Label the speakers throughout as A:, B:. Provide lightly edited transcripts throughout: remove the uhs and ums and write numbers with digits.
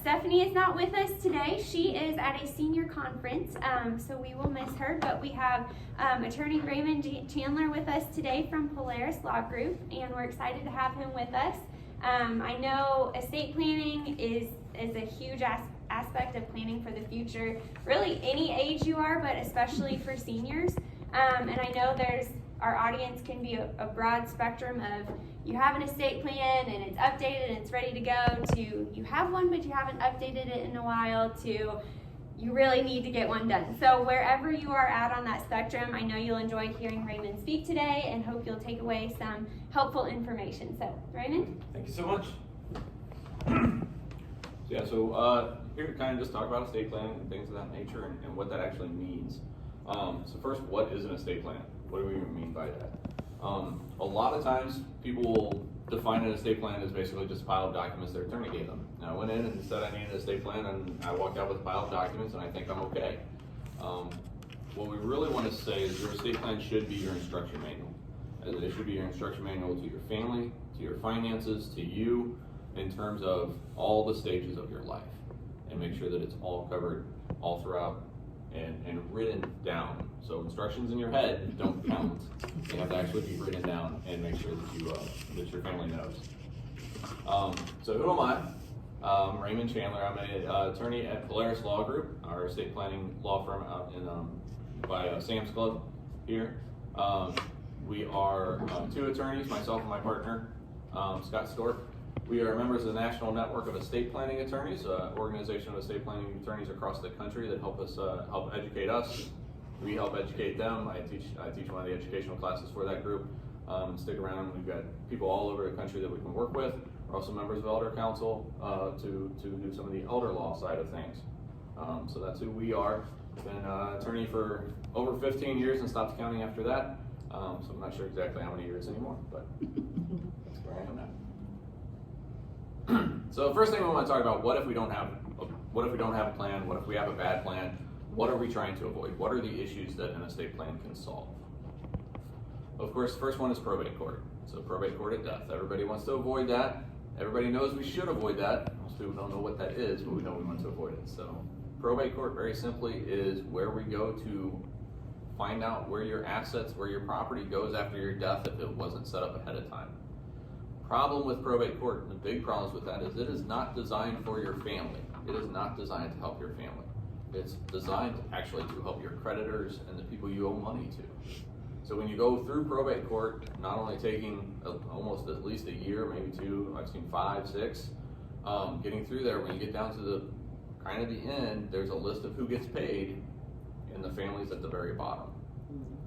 A: Stephanie is not with us today. She is at a senior conference, so we will miss her. But we have attorney Raymond Chandler with us today from Polaris Law Group, and we're excited to have him with us. I know estate planning is a huge aspect of planning for the future, really any age you are, but especially for seniors. And I know our audience can be a broad spectrum of you have an estate plan and it's updated and it's ready to go, to you have one but you haven't updated it in a while, to you really need to get one done. So wherever you are at on that spectrum, I know you'll enjoy hearing Raymond speak today and hope you'll take away some helpful information. So Raymond?
B: Thank you so much. Here to kind of just talk about estate planning and things of that nature and what that actually means. So first, what is an estate plan? What do we even mean by that? A lot of times people will define an estate plan as basically just a pile of documents their attorney gave them. Now, I went in and said I needed an estate plan and I walked out with a pile of documents and I think I'm okay. What we really want to say is your estate plan should be your instruction manual. It should be your instruction manual to your family, to your finances, to you, in terms of all the stages of your life. And make sure that it's all covered all throughout and written down. So instructions in your head don't count. They have to actually be written down and make sure that your family knows. So who am I? Raymond Chandler. I'm an attorney at Polaris Law Group, our estate planning law firm out in by Sam's Club here. We are two attorneys, myself and my partner, Scott Stork. We are members of the National Network of Estate Planning Attorneys, an organization of estate planning attorneys across the country that help us help educate us. We help educate them. I teach one of the educational classes for that group. Stick around. We've got people all over the country that we can work with. We're also members of Elder Council to do some of the elder law side of things. So that's who we are. Been an attorney for over 15 years and stopped counting after that. So I'm not sure exactly how many years anymore, but that's where I am now. So the first thing we want to talk about, what if we don't have a plan? What if we have a bad plan? What are we trying to avoid? What are the issues that an estate plan can solve? Of course, the first one is probate court. So probate court at death. Everybody wants to avoid that. Everybody knows we should avoid that. Most people don't know what that is, but we know we want to avoid it. So probate court, very simply, is where we go to find out where your assets, where your property goes after your death if it wasn't set up ahead of time. Problem with probate court, and the big problems with that, is it is not designed for your family. It is not designed to help your family. It's designed actually to help your creditors and the people you owe money to. So when you go through probate court, not only taking almost at least a year, maybe two, I've seen 5, 6, getting through there, when you get down to the kind of the end, there's a list of who gets paid, and the family's at the very bottom.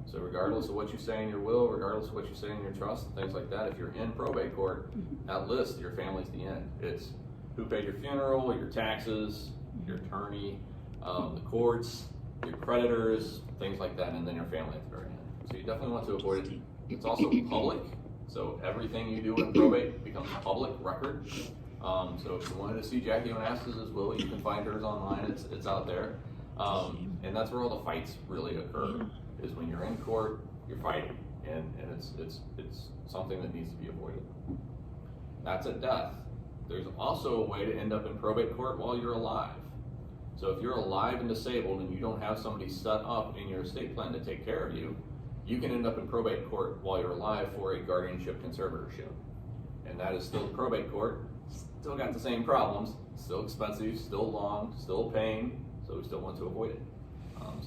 B: So regardless of what you say in your will, regardless of what you say in your trust, and things like that, if you're in probate court, that list, your family's the end. It's who paid your funeral, your taxes, your attorney, the courts, your creditors, things like that, and then your family at the very end. So you definitely want to avoid it. It's also public, so everything you do in probate becomes public record. So if you wanted to see Jackie Onassis' will, you can find hers online, it's out there. And that's where all the fights really occur. Is when you're in court, you're fighting, and it's something that needs to be avoided. That's at death. There's also a way to end up in probate court while you're alive. So if you're alive and disabled and you don't have somebody set up in your estate plan to take care of you, you can end up in probate court while you're alive for a guardianship conservatorship. And that is still probate court, still got the same problems, still expensive, still long, still a pain, so we still want to avoid it.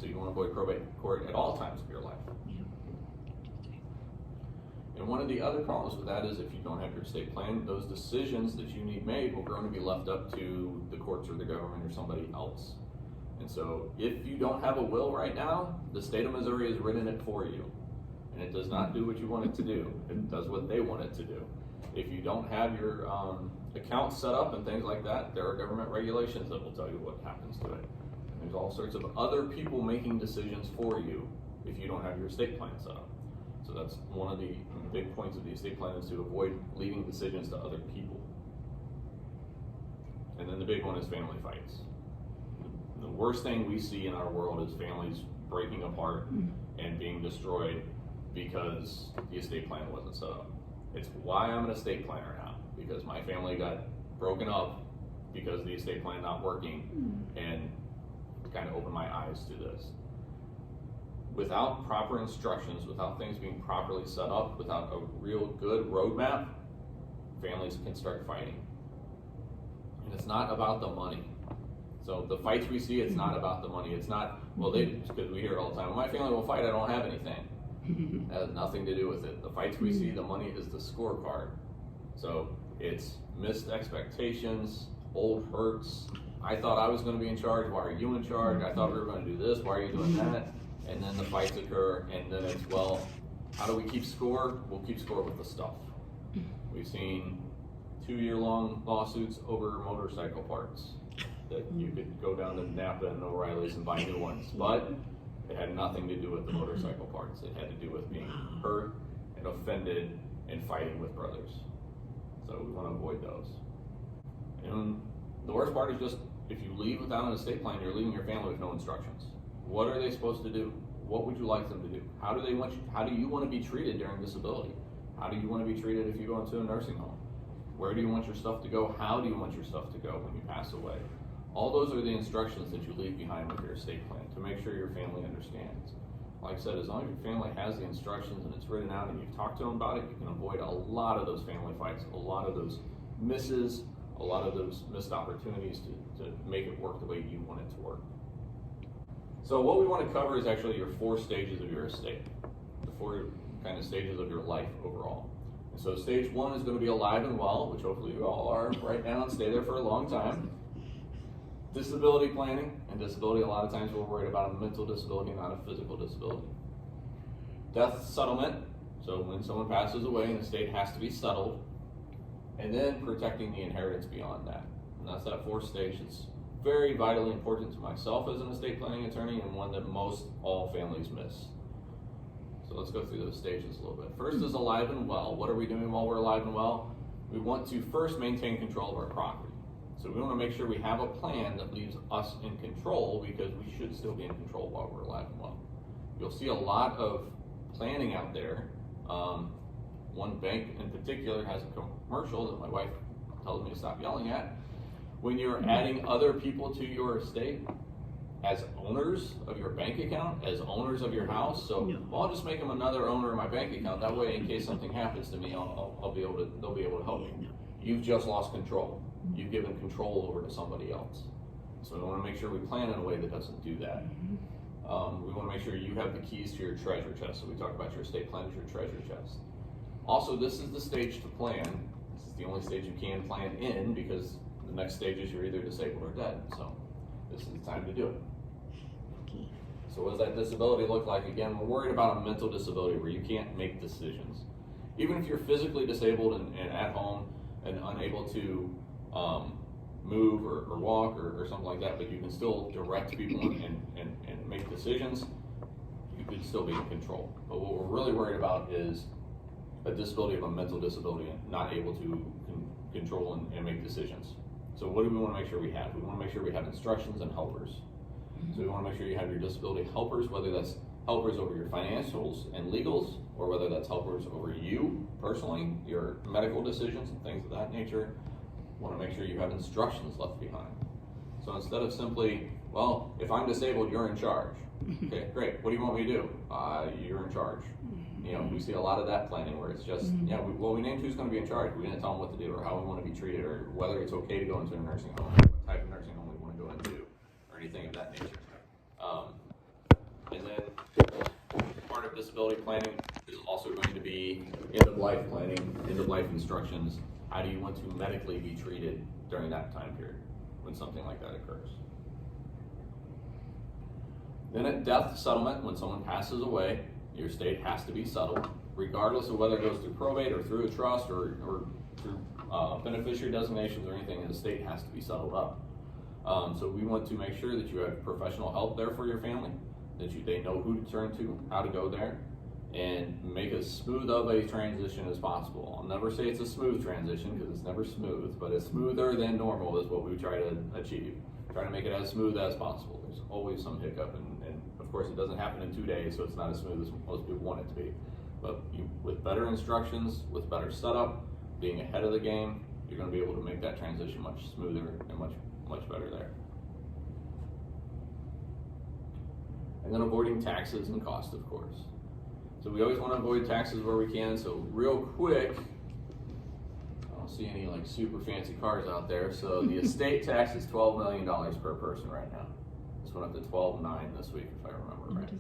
B: So you want to avoid probate court at all times of your life. And one of the other problems with that is if you don't have your estate plan, those decisions that you need made will going to be left up to the courts or the government or somebody else. And so if you don't have a will right now, the state of Missouri has written it for you. And it does not do what you want it to do. It does what they want it to do. If you don't have your account set up and things like that, there are government regulations that will tell you what happens to it. There's all sorts of other people making decisions for you if you don't have your estate plan set up. So that's one of the big points of the estate plan, is to avoid leaving decisions to other people. And then the big one is family fights. The worst thing we see in our world is families breaking apart and being destroyed because the estate plan wasn't set up. It's why I'm an estate planner now, because my family got broken up because of the estate plan not working, and kind of opened my eyes to this. Without proper instructions, without things being properly set up, without a real good roadmap, families can start fighting. And it's not about the money. So the fights we see, it's not about the money. It's not, well, because we hear it all the time, well, my family will fight, I don't have anything. That has nothing to do with it. The fights we see, the money is the scorecard. So it's missed expectations, old hurts. I thought I was going to be in charge. Why are you in charge? I thought we were going to do this. Why are you doing that? And then the fights occur, and then it's, well, how do we keep score? We'll keep score with the stuff. We've seen 2-year-long lawsuits over motorcycle parts that you could go down to Napa and O'Reilly's and buy new ones, but it had nothing to do with the motorcycle parts. It had to do with being hurt and offended and fighting with brothers. So we want to avoid those. And the worst part is just, if you leave without an estate plan, you're leaving your family with no instructions. What are they supposed to do? What would you like them to do? How do you want to be treated during disability? How do you want to be treated if you go into a nursing home? Where do you want your stuff to go? How do you want your stuff to go when you pass away? All those are the instructions that you leave behind with your estate plan to make sure your family understands. Like I said, as long as your family has the instructions and it's written out and you've talked to them about it, you can avoid a lot of those family fights, a lot of those misses, a lot of those missed opportunities to make it work the way you want it to work. So what we want to cover is actually your 4 stages of your estate, the 4 kind of stages of your life overall. And so stage 1 is going to be alive and well, which hopefully you all are right now and stay there for a long time. Disability planning, and disability, a lot of times we're worried about a mental disability, not a physical disability. Death settlement, so when someone passes away and the estate has to be settled, and then protecting the inheritance beyond that. And that's that 4th stage. It's very vitally important to myself as an estate planning attorney, and one that most all families miss. So let's go through those stages a little bit. First is alive and well. What are we doing while we're alive and well? We want to first maintain control of our property. So we want to make sure we have a plan that leaves us in control, because we should still be in control while we're alive and well. You'll see a lot of planning out there. One bank in particular has a commercial that my wife tells me to stop yelling at. When you're adding other people to your estate as owners of your bank account, as owners of your house, so well, I'll just make them another owner of my bank account. That way, in case something happens to me, they'll be able to help me. You've just lost control. You've given control over to somebody else. So we want to make sure we plan in a way that doesn't do that. We want to make sure you have the keys to your treasure chest. So we talk about your estate plan as your treasure chest. Also, this is the stage to plan. This is the only stage you can plan in, because the next stage is you're either disabled or dead. So this is the time to do it. So what does that disability look like? Again, we're worried about a mental disability where you can't make decisions. Even if you're physically disabled and at home and unable to move or walk or something like that, but you can still direct people and make decisions, you could still be in control. But what we're really worried about is a disability of a mental disability and not able to control and make decisions. So what do we want to make sure we have? We want to make sure we have instructions and helpers. So we want to make sure you have your disability helpers, whether that's helpers over your financials and legals, or whether that's helpers over you personally, your medical decisions and things of that nature. You want to make sure you have instructions left behind. So instead of simply, well, if I'm disabled, you're in charge. Okay, great. What do you want me to do? You're in charge. You know, we see a lot of that planning where it's just, we named who's going to be in charge. We didn't tell them what to do or how we want to be treated or whether it's okay to go into a nursing home, what type of nursing home we want to go into, or anything of that nature. And then part of disability planning is also going to be end-of-life planning, end-of-life instructions. How do you want to medically be treated during that time period when something like that occurs? Then at death settlement, when someone passes away, your estate has to be settled, regardless of whether it goes through probate or through a trust or through beneficiary designations or anything. The estate has to be settled up. So we want to make sure that you have professional help there for your family, that they know who to turn to, how to go there, and make as smooth of a transition as possible. I'll never say it's a smooth transition, because it's never smooth, but as smoother than normal is what we try to achieve. Try to make it as smooth as possible. There's always some hiccup, and of course it doesn't happen in 2 days, so it's not as smooth as most people want it to be. But with better instructions, with better setup, being ahead of the game, you're going to be able to make that transition much smoother and much better there. And then avoiding taxes and cost, of course. So we always want to avoid taxes where we can. So real quick, I don't see any like super fancy cars out there. So the estate tax is $12 million per person right now. This went up to 12.9 this week, if I remember right.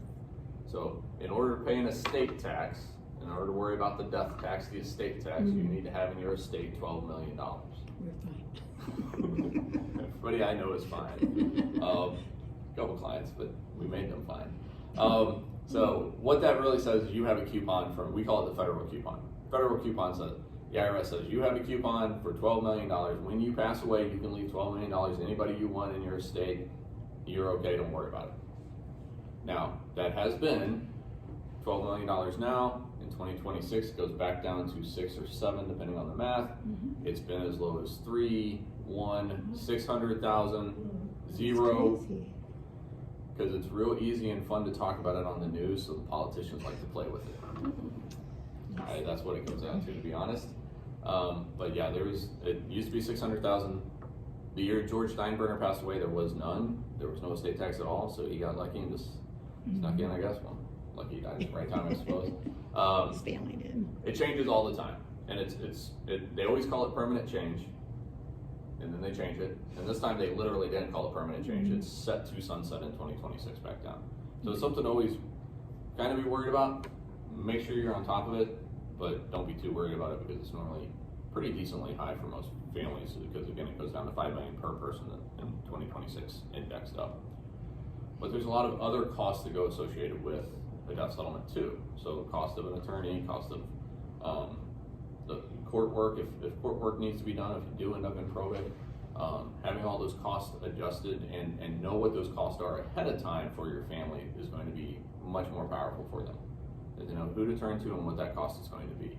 B: So in order to pay an estate tax, in order to worry about the death tax, the estate tax, you need to have in your estate $12 million.
C: We're fine.
B: Everybody I know is fine. Couple clients, but we made them fine. So what that really says is you have a coupon from, we call it the federal coupon. Federal coupon says, the IRS says you have a coupon for $12 million. When you pass away, you can leave $12 million to anybody you want in your estate. You're okay, don't worry about it. Now, that has been $12 million now. In 2026, it goes back down to 6 or 7, depending on the math. It's been as low as 3, 1, 600,000, 0. Because it's real easy and fun to talk about it on the news, so the politicians like to play with it. That's what it comes down to be honest. But yeah, it used to be 600,000. The year George Steinbrenner passed away, there was none. There was no estate tax at all, so he got lucky and just snuck in, I guess. Well, lucky he died at the right time, I suppose.
C: His family did.
B: It changes all the time, and they always call it permanent change. And then they change it. And this time they literally didn't call it permanent change. It's set to sunset in 2026 back down. So it's something to always kind of be worried about. Make sure you're on top of it, but don't be too worried about it because it's normally pretty decently high for most families because again, it goes down to $5 million per person in 2026 indexed up. But there's a lot of other costs that go associated with a death settlement too. So cost of an attorney, cost of the court work, if court work needs to be done, if you do end up in probate, having all those costs adjusted and know what those costs are ahead of time for your family is going to be much more powerful for them. They know who to turn to and what that cost is going to be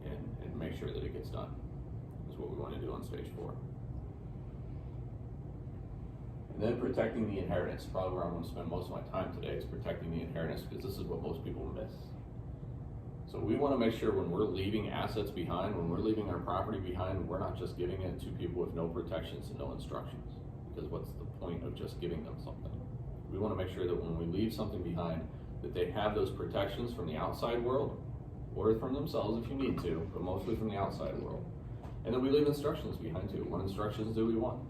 B: and make sure that it gets done is what we want to do on stage 4. And then protecting the inheritance, probably where I'm going to spend most of my time today is protecting the inheritance because this is what most people miss. So we want to make sure when we're leaving assets behind, when we're leaving our property behind, we're not just giving it to people with no protections and no instructions. Because what's the point of just giving them something? We want to make sure that when we leave something behind, that they have those protections from the outside world, or from themselves if you need to, but mostly from the outside world. And then we leave instructions behind too. What instructions do we want?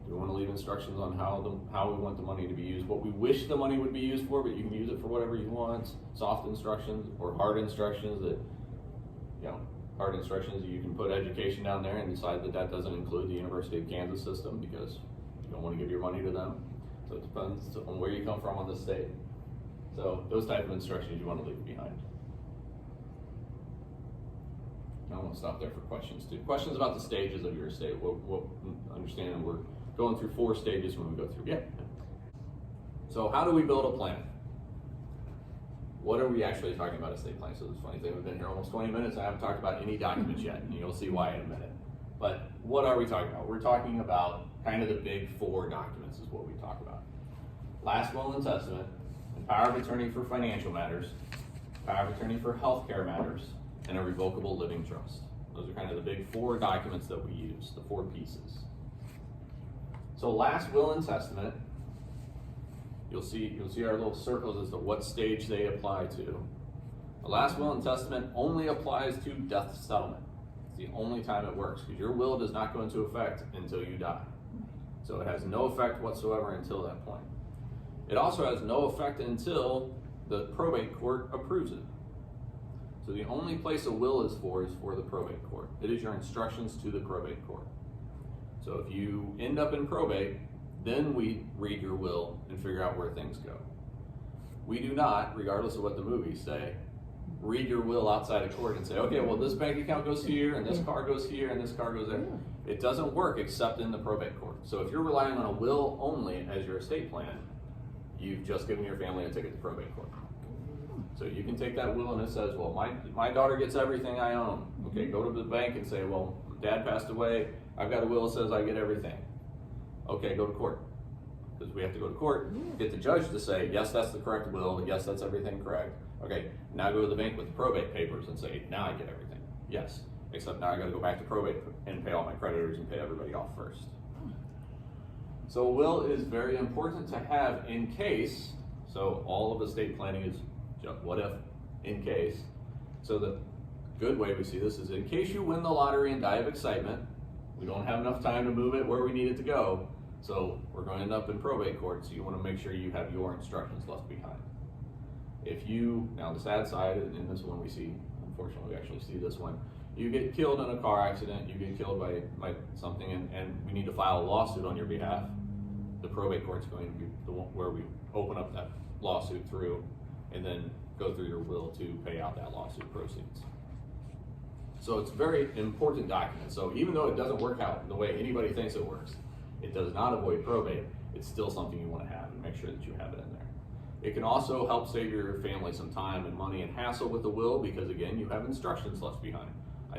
B: Do we want to leave instructions on how we want the money to be used, what we wish the money would be used for, but you can use it for whatever you want, soft instructions or hard instructions that, hard instructions you can put education down there and decide that doesn't include the University of Kansas system because you don't want to give your money to them. So it depends on where you come from on the state. So those type of instructions you want to leave behind. I want to stop there for questions too. Questions about the stages of your estate. We'll understand we're going through 4 stages when we go through. Yeah. So how do we build a plan? What are we actually talking about estate plan? So it's a funny thing, we've been here almost 20 minutes. I haven't talked about any documents yet, and you'll see why in a minute. But what are we talking about? We're talking about kind of the big 4 documents is what we talk about. Last will and testament, and power of attorney for financial matters, power of attorney for healthcare matters, and a revocable living trust. Those are kind of the big 4 documents that we use, the 4 pieces. So last will and testament, you'll see our little circles as to what stage they apply to. The last will and testament only applies to death settlement. It's the only time it works because your will does not go into effect until you die. So it has no effect whatsoever until that point. It also has no effect until the probate court approves it. So the only place a will is for the probate court. It is your instructions to the probate court. So if you end up in probate, then we read your will and figure out where things go. We do not, regardless of what the movies say, read your will outside of court and say, okay, well this bank account goes here, and this car goes here, and this car goes there. It doesn't work except in the probate court. So if you're relying on a will only as your estate plan, you've just given your family a ticket to probate court. So you can take that will and it says, well, my daughter gets everything I own. Okay, go to the bank and say, well, dad passed away, I've got a will that says I get everything. Okay, go to court. Because we have to go to court, get the judge to say, yes, that's the correct will, yes, that's everything correct. Okay, now go to the bank with the probate papers and say, now I get everything. Yes. except now I gotta go back to probate and pay all my creditors and pay everybody off first. So a will is very important to have in case, so all of estate planning is just what if, in case. So the good way we see this is in case you win the lottery and die of excitement, we don't have enough time to move it where we need it to go, so we're going to end up in probate court, so you want to make sure you have your instructions left behind. If you, now the sad side, and in this one we see, unfortunately we actually see this one, you get killed in a car accident, you get killed by something, and we need to file a lawsuit on your behalf, the probate court's going to be the one where we open up that lawsuit through, and then go through your will to pay out that lawsuit proceeds. So it's a very important document. So even though it doesn't work out the way anybody thinks it works, it does not avoid probate. It's still something you want to have and make sure that you have it in there. It can also help save your family some time and money and hassle with the will because again, you have instructions left behind.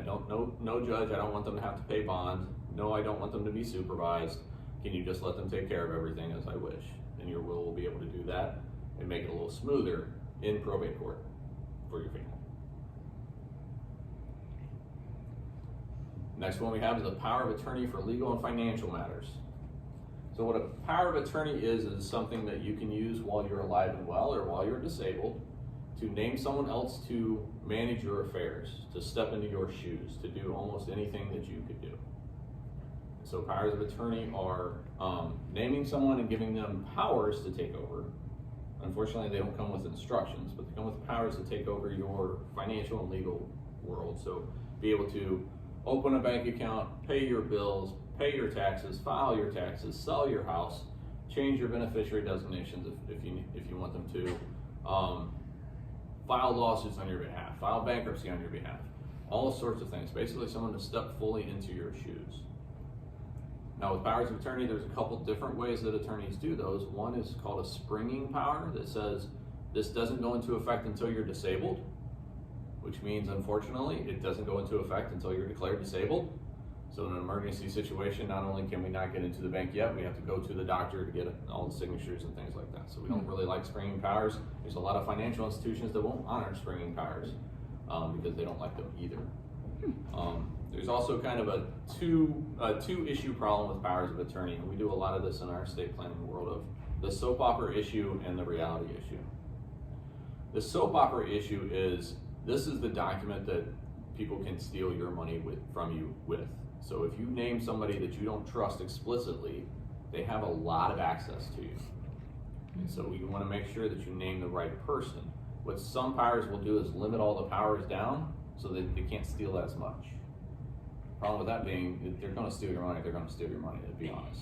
B: No judge, I don't want them to have to pay bond. No, I don't want them to be supervised. Can you just let them take care of everything as I wish? And your will be able to do that and make it a little smoother in probate court for your family. Next one we have is a power of attorney for legal and financial matters. So what a power of attorney is something that you can use while you're alive and well or while you're disabled to name someone else to manage your affairs, to step into your shoes, to do almost anything that you could do. So powers of attorney are naming someone and giving them powers to take over. Unfortunately, they don't come with instructions, but they come with powers to take over your financial and legal world. So be able to open a bank account, pay your bills, pay your taxes, file your taxes, sell your house, change your beneficiary designations if you want them to, file lawsuits on your behalf, file bankruptcy on your behalf, all sorts of things. Basically someone to step fully into your shoes. Now with powers of attorney, there's a couple different ways that attorneys do those. One is called a springing power that says this doesn't go into effect until you're disabled, which means unfortunately it doesn't go into effect until you're declared disabled. So in an emergency situation, not only can we not get into the bank yet, we have to go to the doctor to get all the signatures and things like that. So we don't really like springing powers. There's a lot of financial institutions that won't honor springing powers because they don't like them either. There's also kind of a two issue problem with powers of attorney, and we do a lot of this in our estate planning world of the soap opera issue and the reality issue. The soap opera issue is, this is the document that people can steal your money from you with. So if you name somebody that you don't trust explicitly, they have a lot of access to you. And so you want to make sure that you name the right person. What some powers will do is limit all the powers down so that they can't steal as much. Problem with that being, if they're going to steal your money, they're going to steal your money, to be honest.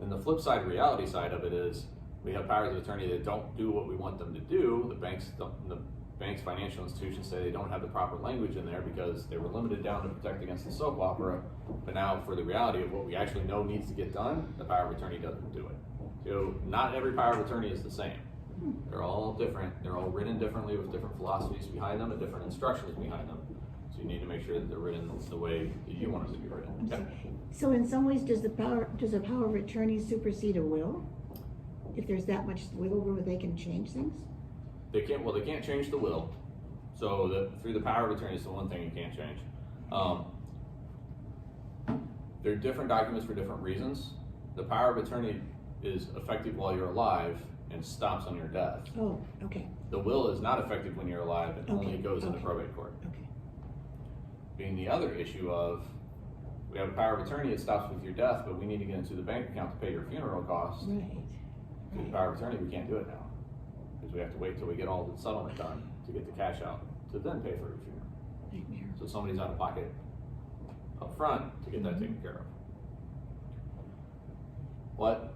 B: Then the flip side, reality side of it is, we have powers of attorney that don't do what we want them to do. The bank's financial institutions say they don't have the proper language in there because they were limited down to protect against the soap opera. But now for the reality of what we actually know needs to get done, the power of attorney doesn't do it. So not every power of attorney is the same. They're all different. They're all written differently with different philosophies behind them and different instructions behind them. So you need to make sure that they're written the way that you want them to be written. Okay.
C: So in some ways, does a power of attorney supersede a will? If there's that much wiggle room, they can change things?
B: They can't change the will. So through the power of attorney is the one thing you can't change. They're different documents for different reasons. The power of attorney is effective while you're alive and stops on your death.
C: Oh, okay.
B: The will is not effective when you're alive. It only goes into probate court.
C: Okay.
B: Being the other issue of, we have a power of attorney, it stops with your death, but we need to get into the bank account to pay your funeral costs.
C: Right.
B: With the power of attorney, we can't do it now. Because we have to wait till we get all the settlement done to get the cash out to then pay for your funeral.
C: Nightmare.
B: So somebody's out of pocket up front to get that taken care of. But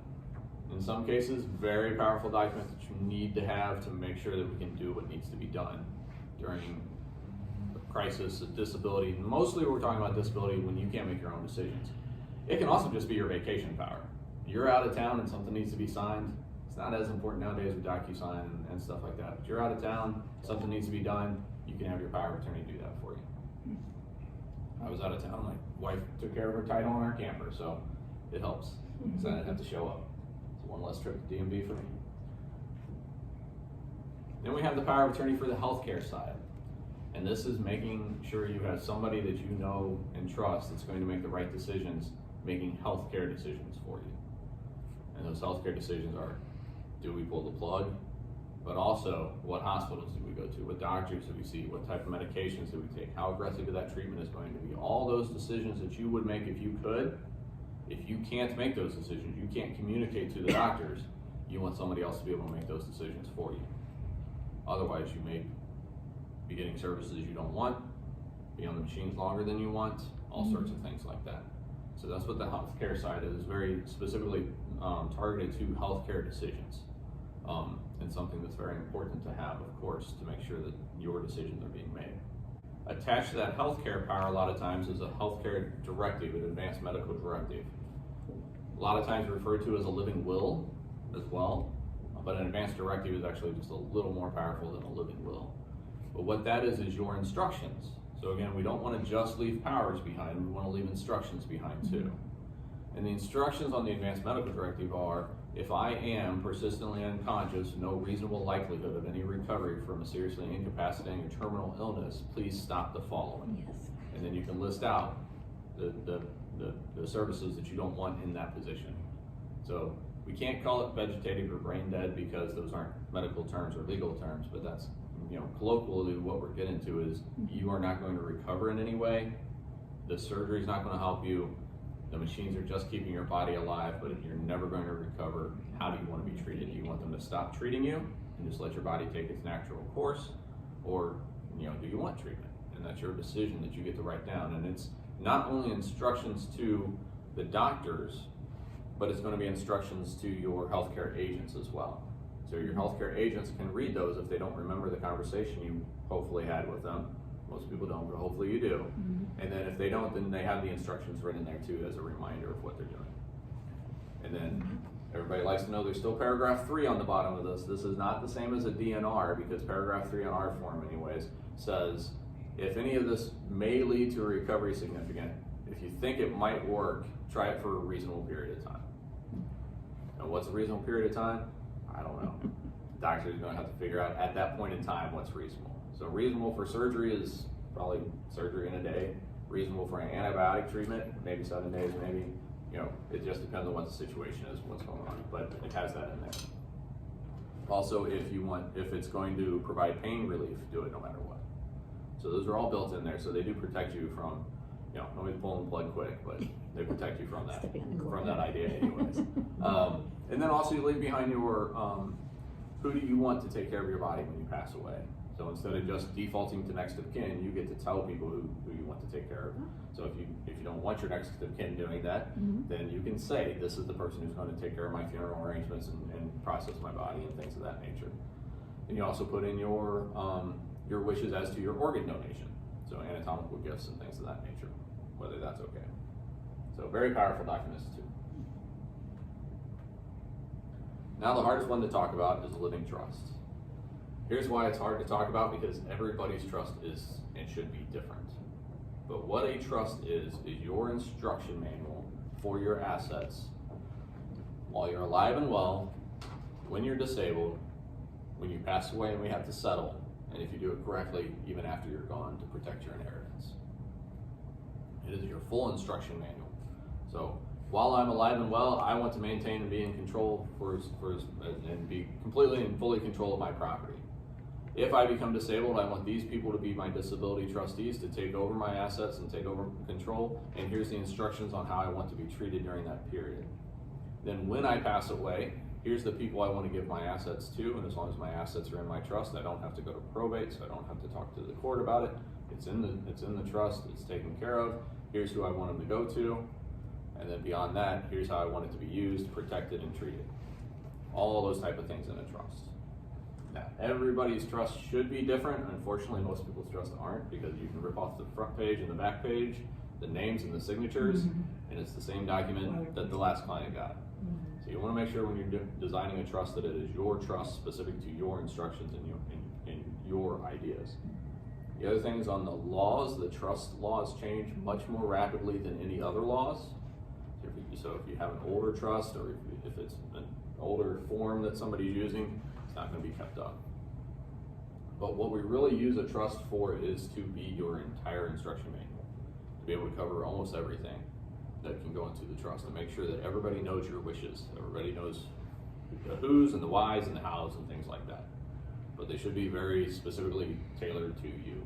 B: in some cases, very powerful documents that you need to have to make sure that we can do what needs to be done during a crisis, a disability. Mostly we're talking about disability when you can't make your own decisions. It can also just be your vacation power. You're out of town and something needs to be signed. It's not as important nowadays with DocuSign and stuff like that. But you're out of town, something needs to be done, you can have your power of attorney do that for you. I was out of town, my wife took care of her title on our camper, so it helps. So I didn't have to show up. It's one less trip to DMV for me. Then we have the power of attorney for the healthcare side. And this is making sure you have somebody that you know and trust that's going to make the right decisions, making healthcare decisions for you. And those healthcare decisions are, do we pull the plug? But also, what hospitals do we go to? What doctors do we see? What type of medications do we take? How aggressive that treatment is going to be? All those decisions that you would make if you could. If you can't make those decisions, you can't communicate to the doctors, you want somebody else to be able to make those decisions for you. Otherwise, you may be getting services you don't want, be on the machines longer than you want, all sorts of things like that. So that's what the healthcare side is, very specifically targeted to healthcare decisions. And something that's very important to have, of course, to make sure that your decisions are being made. Attached to that healthcare power a lot of times is a healthcare directive, an advanced medical directive. A lot of times referred to as a living will as well, but an advanced directive is actually just a little more powerful than a living will. But what that is your instructions. So again, we don't want to just leave powers behind, we want to leave instructions behind too. And the instructions on the advanced medical directive are, if I am persistently unconscious, no reasonable likelihood of any recovery from a seriously incapacitating or terminal illness, please stop the following.
C: Yes.
B: And then you can list out the services that you don't want in that position. So we can't call it vegetative or brain dead because those aren't medical terms or legal terms, but that's, colloquially what we're getting to is you are not going to recover in any way. The surgery is not going to help you. The machines are just keeping your body alive, but if you're never going to recover, how do you want to be treated? Do you want them to stop treating you and just let your body take its natural course? Or, do you want treatment? And that's your decision that you get to write down. And it's not only instructions to the doctors, but it's going to be instructions to your healthcare agents as well. So your healthcare agents can read those if they don't remember the conversation you hopefully had with them. Most people don't, but hopefully you do. And then if they don't, then they have the instructions written there too as a reminder of what they're doing. And then everybody likes to know there's still paragraph 3 on the bottom of this. This is not the same as a DNR because paragraph 3 on our form anyways says, if any of this may lead to a recovery significant, if you think it might work, try it for a reasonable period of time. Now what's a reasonable period of time? I don't know. Doctors are going to have to figure out at that point in time what's reasonable. So reasonable for surgery is probably surgery in a day. Reasonable for an antibiotic treatment, maybe 7 days, maybe, it just depends on what the situation is, what's going on, but it has that in there. Also, if it's going to provide pain relief, do it no matter what. So those are all built in there, so they do protect you from, nobody's pulling the plug quick, but they protect you from that idea anyways. And then also you leave behind your, who do you want to take care of your body when you pass away? So instead of just defaulting to next of kin, you get to tell people who you want to take care of. So if you don't want your next of kin doing that, then you can say, this is the person who's going to take care of my funeral arrangements and process my body and things of that nature. And you also put in your wishes as to your organ donation. So anatomical gifts and things of that nature, whether that's okay. So very powerful documents too. Now the hardest one to talk about is living trust. Here's why it's hard to talk about, because everybody's trust is and should be different. But what a trust is your instruction manual for your assets while you're alive and well, when you're disabled, when you pass away and we have to settle, and if you do it correctly, even after you're gone, to protect your inheritance. It is your full instruction manual. So while I'm alive and well, I want to maintain and be in control and be completely and fully control of my property. If I become disabled, I want these people to be my disability trustees to take over my assets and take over control, and here's the instructions on how I want to be treated during that period. Then when I pass away, here's the people I want to give my assets to, and as long as my assets are in my trust, I don't have to go to probate, so I don't have to talk to the court about it. It's in the trust, it's taken care of. Here's who I want them to go to, and then beyond that, here's how I want it to be used, protected, and treated. All those type of things in a trust. Now, everybody's trust should be different. Unfortunately, most people's trusts aren't, because you can rip off the front page and the back page, the names and the signatures, and it's the same document that the last client got. So you want to make sure when you're designing a trust that it is your trust specific to your instructions and your ideas. The other thing is on the laws, the trust laws change much more rapidly than any other laws. So if you have an older trust, or if it's an older form that somebody's using, it's not going to be kept up. But what we really use a trust for is to be your entire instruction manual, to be able to cover almost everything that can go into the trust, and make sure that everybody knows your wishes, everybody knows the who's and the whys and the hows and things like that. But they should be very specifically tailored to you.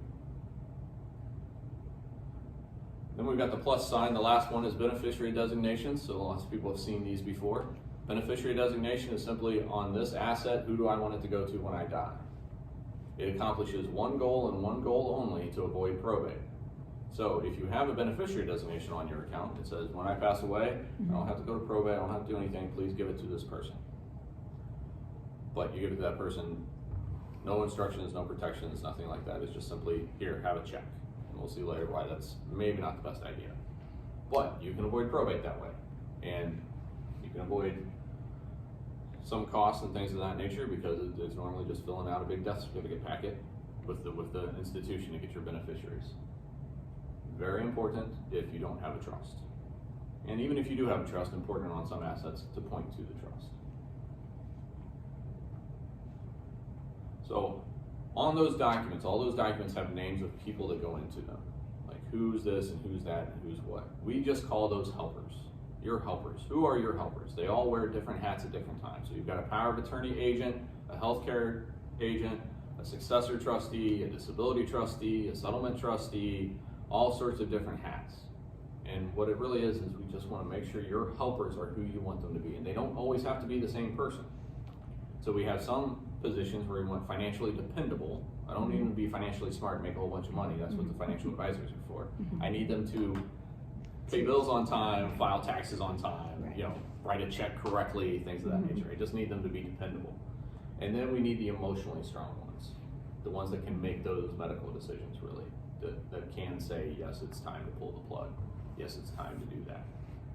B: Then we've got the plus sign. The last one is beneficiary designation. So lots of people have seen these before. Beneficiary designation is simply, on this asset, who do I want it to go to when I die? It accomplishes one goal and one goal only: to avoid probate. So if you have a beneficiary designation on your account, it says, when I pass away, I don't have to go to probate, I don't have to do anything, please give it to this person. But you give it to that person, no instructions, no protections, nothing like that. It's just simply, here, have a check. And we'll see later why that's maybe not the best idea. But you can avoid probate that way. And you can avoid some costs and things of that nature, because it's normally just filling out a big death certificate packet with the institution to get your beneficiaries. Very important if you don't have a trust. And even if you do have a trust, important on some assets to point to the trust. So on those documents, all those documents have names of people that go into them. Like who's this and who's that and who's what. We just call those helpers. Your helpers. Who are your helpers? They all wear different hats at different times. So you've got a power of attorney agent, a healthcare agent, a successor trustee, a disability trustee, a settlement trustee, all sorts of different hats. And what it really is we just want to make sure your helpers are who you want them to be. And they don't always have to be the same person. So we have some positions where we want financially dependable. I don't need them to be financially smart and make a whole bunch of money. That's what the financial advisors are for. I need them to pay bills on time, file taxes on time, write a check correctly, things of that nature. I just need them to be dependable. And then we need the emotionally strong ones, the ones that can make those medical decisions really, that can say, yes, it's time to pull the plug. Yes, it's time to do that.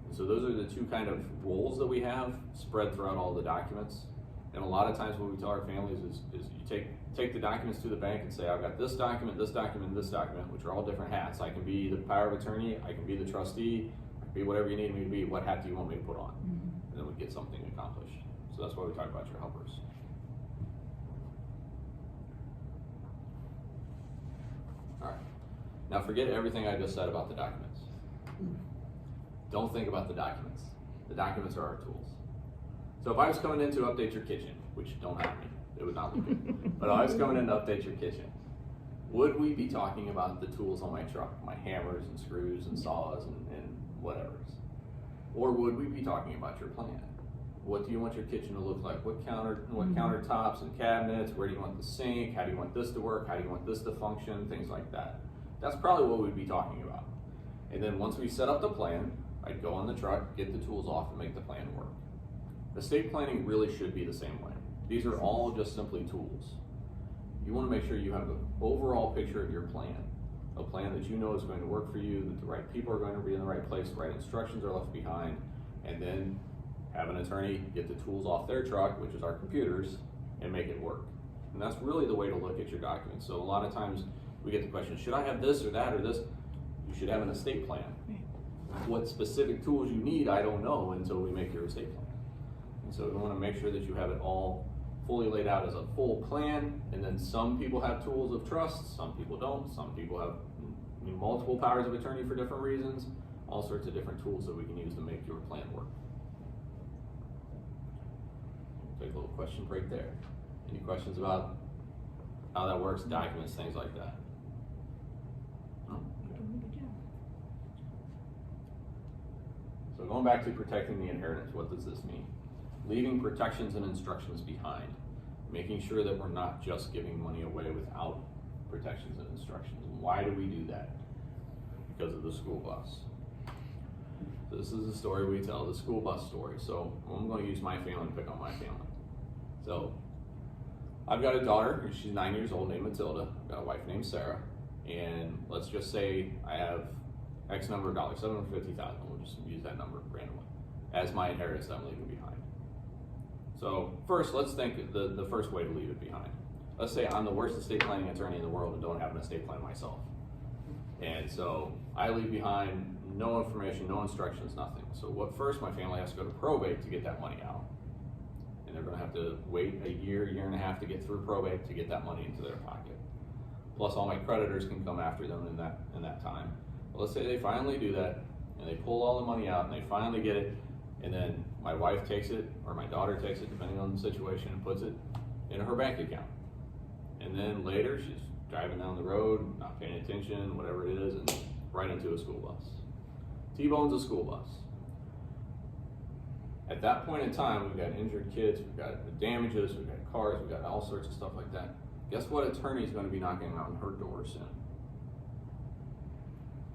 B: And so those are the two kind of roles that we have spread throughout all the documents. And a lot of times what we tell our families is you take the documents to the bank and say, I've got this document, this document, and this document, which are all different hats. I can be the power of attorney, I can be the trustee, I can be whatever you need me to be. What hat do you want me to put on? And then we get something accomplished. So that's why we talk about your helpers. All right. Now forget everything I just said about the documents. Don't think about the documents. The documents are our tools. So if I was coming in to update your kitchen, which don't have me, it would not look good, but I was coming in to update your kitchen, would we be talking about the tools on my truck, my hammers and screws and saws and whatevers? Or would we be talking about your plan? What do you want your kitchen to look like? What countertops and cabinets? Where do you want the sink? How do you want this to work? How do you want this to function? Things like that. That's probably what we'd be talking about. And then once we set up the plan, I'd go on the truck, get the tools off, and make the plan work. Estate planning really should be the same way. These are all just simply tools. You want to make sure you have an overall picture of your plan, a plan that you know is going to work for you, that the right people are going to be in the right place, the right instructions are left behind, and then have an attorney get the tools off their truck, which is our computers, and make it work. And that's really the way to look at your documents. So a lot of times we get the question, should I have this or that or this? You should have an estate plan. What specific tools you need, I don't know until we make your estate plan. And so we want to make sure that you have it all fully laid out as a full plan. And then some people have tools of trust, some people don't. Some people have multiple powers of attorney for different reasons. All sorts of different tools that we can use to make your plan work. Take a little question break there. Any questions about how that works, documents, things like that? No? So going back to protecting the inheritance, what does this mean? Leaving protections and instructions behind, making sure that we're not just giving money away without protections and instructions. And why do we do that? Because of the school bus. So this is the story we tell, the school bus story. So I'm going to use my family and pick on my family. So I've got a daughter, she's 9 years old, named Matilda. I've got a wife named Sarah. And let's just say I have X number of dollars, $750,000, we'll just use that number randomly, as my inheritance that I'm leaving behind. So first, let's think the first way to leave it behind. Let's say I'm the worst estate planning attorney in the world and don't have an estate plan myself. And so I leave behind no information, no instructions, nothing. So first my family has to go to probate to get that money out. And and they're gonna have to wait a year and a half to get through probate to get that money into their pocket. Plus all my creditors can come after them in that time. Well, let's say they finally do that, and they pull all the money out, and they finally get it, and then my wife takes it, or my daughter takes it, depending on the situation, and puts it in her bank account. And then later, she's driving down the road, not paying attention, whatever it is, and right into a school bus. T-bones a school bus. At that point in time, we've got injured kids, we've got damages, we've got cars, we've got all sorts of stuff like that. Guess what attorney is going to be knocking on her door soon?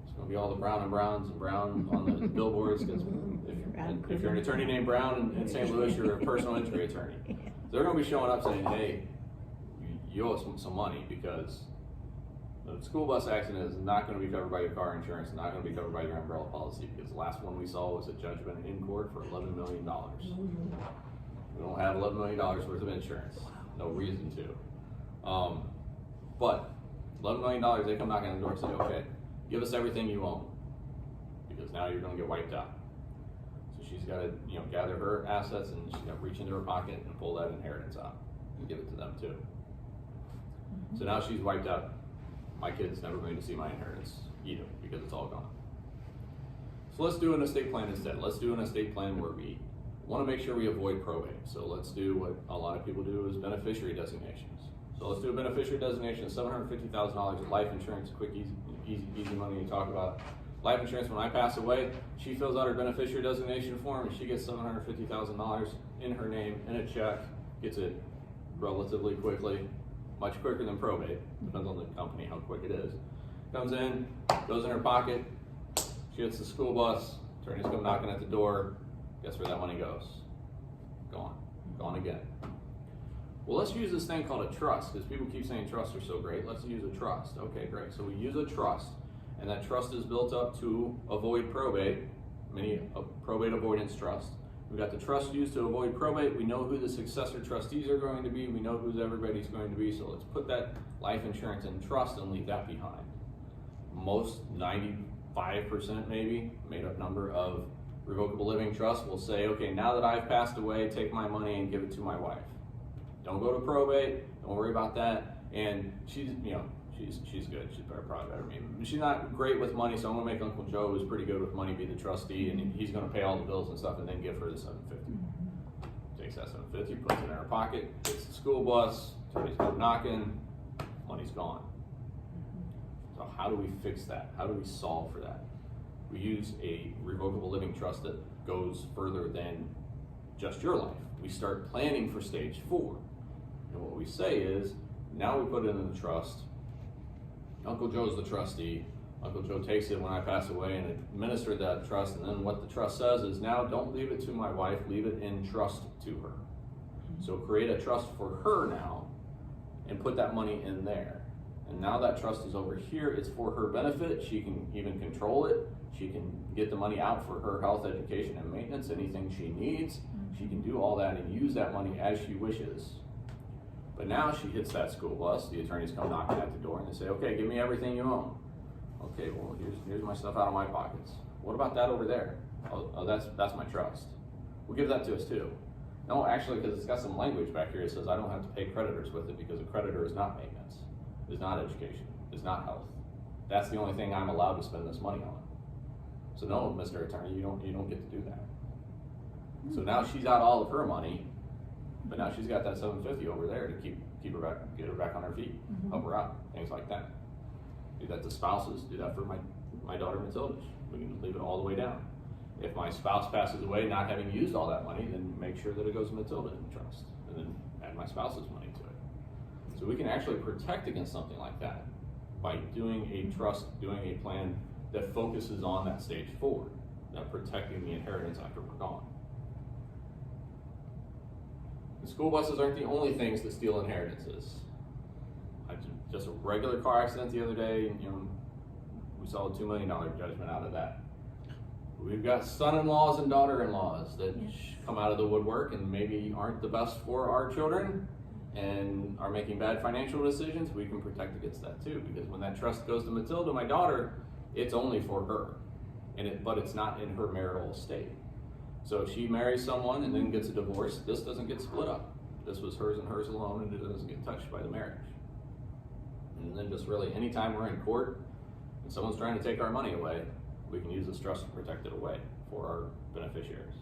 B: It's going to be all the Brown and Browns and Brown on the billboards, because if you're an attorney named Brown in St. Louis, you're a personal injury attorney. They're going to be showing up saying, hey, you owe us some money, because the school bus accident is not going to be covered by your car insurance, not going to be covered by your umbrella policy, because the last one we saw was a judgment in court for $11 million. We don't have $11 million worth of insurance. No reason to. But $11 million, they come knocking on the door and say, okay, give us everything you own, because now you're going to get wiped out. So she's got to, gather her assets, and she's got to reach into her pocket and pull that inheritance out and give it to them too. So now she's wiped out. My kid's never going to see my inheritance either, because it's all gone. So let's do an estate plan instead. Let's do an estate plan where we want to make sure we avoid probate. So let's do what a lot of people do, is beneficiary designations. So let's do a beneficiary designation of $750,000 of life insurance, quick, easy money to talk about. Life insurance, when I pass away, she fills out her beneficiary designation form, and she gets $750,000 in her name, in a check, gets it relatively quickly, much quicker than probate, depends on the company how quick it is. Comes in, goes in her pocket, she hits the school bus, attorneys come knocking at the door, guess where that money goes? Gone, gone again. Well, let's use this thing called a trust, because people keep saying trusts are so great. Let's use a trust. Okay, great. So we use a trust, and that trust is built up to avoid probate, a probate avoidance trust. We've got the trust used to avoid probate. We know who the successor trustees are going to be. We know who everybody's going to be. So let's put that life insurance in trust and leave that behind. Most 95% maybe, made up number of revocable living trusts will say, okay, now that I've passed away, take my money and give it to my wife. Don't go to probate, don't worry about that. And she's good, she's probably better than me. She's not great with money, so I'm gonna make Uncle Joe, who's pretty good with money, be the trustee, and he's gonna pay all the bills and stuff, and then give her the $750. Takes that $750, puts it in her pocket, gets the school bus, attorneys come knocking, money's gone. So how do we fix that? How do we solve for that? We use a revocable living trust that goes further than just your life. We start planning for stage 4. And what we say is, now we put it in the trust. Uncle Joe's the trustee. Uncle Joe takes it when I pass away and administer that trust. And then what the trust says is, now don't leave it to my wife, leave it in trust to her. So create a trust for her now and put that money in there. And now that trust is over here, it's for her benefit. She can even control it. She can get the money out for her health, education, and maintenance, anything she needs. She can do all that and use that money as she wishes. But now she hits that school bus, the attorneys come knocking at the door and they say, okay, give me everything you own. Okay, well, here's my stuff out of my pockets. What about that over there? Oh, that's my trust. Well, give that to us too. No, actually, because it's got some language back here that says I don't have to pay creditors with it, because a creditor is not maintenance, is not education, is not health. That's the only thing I'm allowed to spend this money on. So no, Mr. Attorney, you don't get to do that. So now she's out all of her money, but now she's got that $750 over there to keep her back, get her back on her feet, help her out, things like that. Do that to spouses. Do that for my daughter Matilda. We can leave it all the way down. If my spouse passes away not having used all that money, then make sure that it goes to Matilda in the trust, and then add my spouse's money to it. So we can actually protect against something like that by doing a trust, doing a plan that focuses on that stage 4, that protecting the inheritance after we're gone. The school buses aren't the only things that steal inheritances. Just a regular car accident the other day, we saw a $2 million judgment out of that. We've got son-in-laws and daughter-in-laws that come out of the woodwork and maybe aren't the best for our children and are making bad financial decisions. We can protect against that too, because when that trust goes to Matilda, my daughter, it's only for her, but it's not in her marital estate. So if she marries someone and then gets a divorce, this doesn't get split up. This was hers and hers alone, and it doesn't get touched by the marriage. And then just really, anytime we're in court and someone's trying to take our money away, we can use this trust to protect it away for our beneficiaries.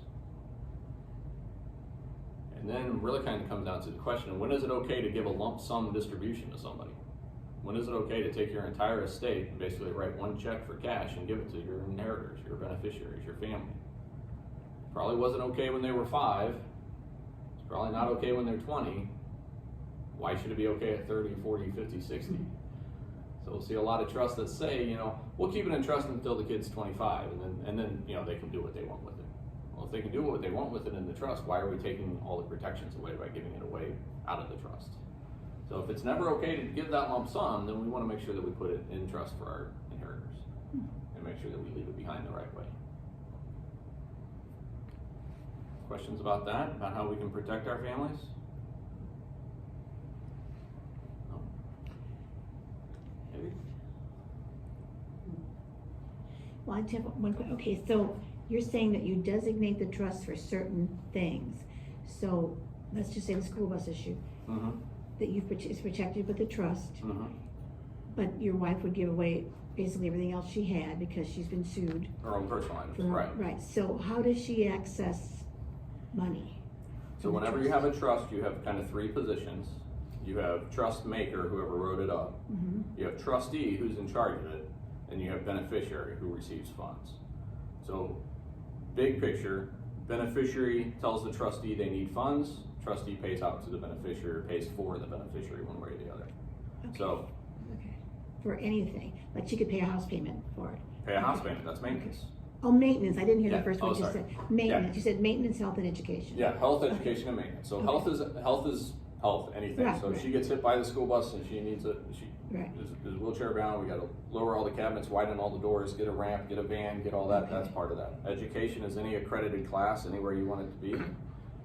B: And then really kind of comes down to the question, when is it okay to give a lump sum distribution to somebody? When is it okay to take your entire estate and basically write one check for cash and give it to your inheritors, your beneficiaries, your family? Probably wasn't okay when they were 5. It's probably not okay when they're 20. Why should it be okay at 30, 40, 50, 60? So we'll see a lot of trusts that say, you know, we'll keep it in trust until the kid's 25, and then you know, they can do what they want with it. Well, if they can do what they want with it in the trust, why are we taking all the protections away by giving it away out of the trust? So if it's never okay to give that lump sum, then we want to make sure that we put it in trust for our inheritors and make sure that we leave it behind the right way. Questions about that? About how we can protect our families? No? Maybe?
C: Well, I just have one question. Okay, so you're saying that you designate the trust for certain things. So let's just say the school bus issue,
B: Mm-hmm.
C: that is protected with the trust,
B: Mm-hmm.
C: but your wife would give away basically everything else she had because she's been sued.
B: Her own personal items,
C: for-
B: right.
C: Right, so how does she access money?
B: So
C: from the
B: whenever you
C: trust?
B: have a trust, you have kind of 3 positions. You have trust maker, whoever wrote it up.
C: Mhm.
B: You have trustee, who's in charge of it. And you have beneficiary, who receives funds. So big picture, beneficiary tells the trustee they need funds. Trustee pays out to the beneficiary, pays for the beneficiary one way or the other.
C: Okay.
B: So
C: Okay, for anything, like she could pay a house payment for it.
B: pay a house payment, that's maintenance.
C: Oh, maintenance, I didn't hear
B: Yeah.
C: the first
B: Oh,
C: one you
B: sorry.
C: said. Maintenance, you said maintenance, health, and education.
B: Yeah, health, education, and maintenance. So
C: Okay.
B: health is health, anything.
C: Right,
B: So if
C: right.
B: she gets hit by the school bus and she needs she
C: Right.
B: is wheelchair bound, we gotta lower all the cabinets, widen all the doors, get a ramp, get a van, get all that,
C: Okay.
B: that's part of that. Education is any accredited class, anywhere you want it to be.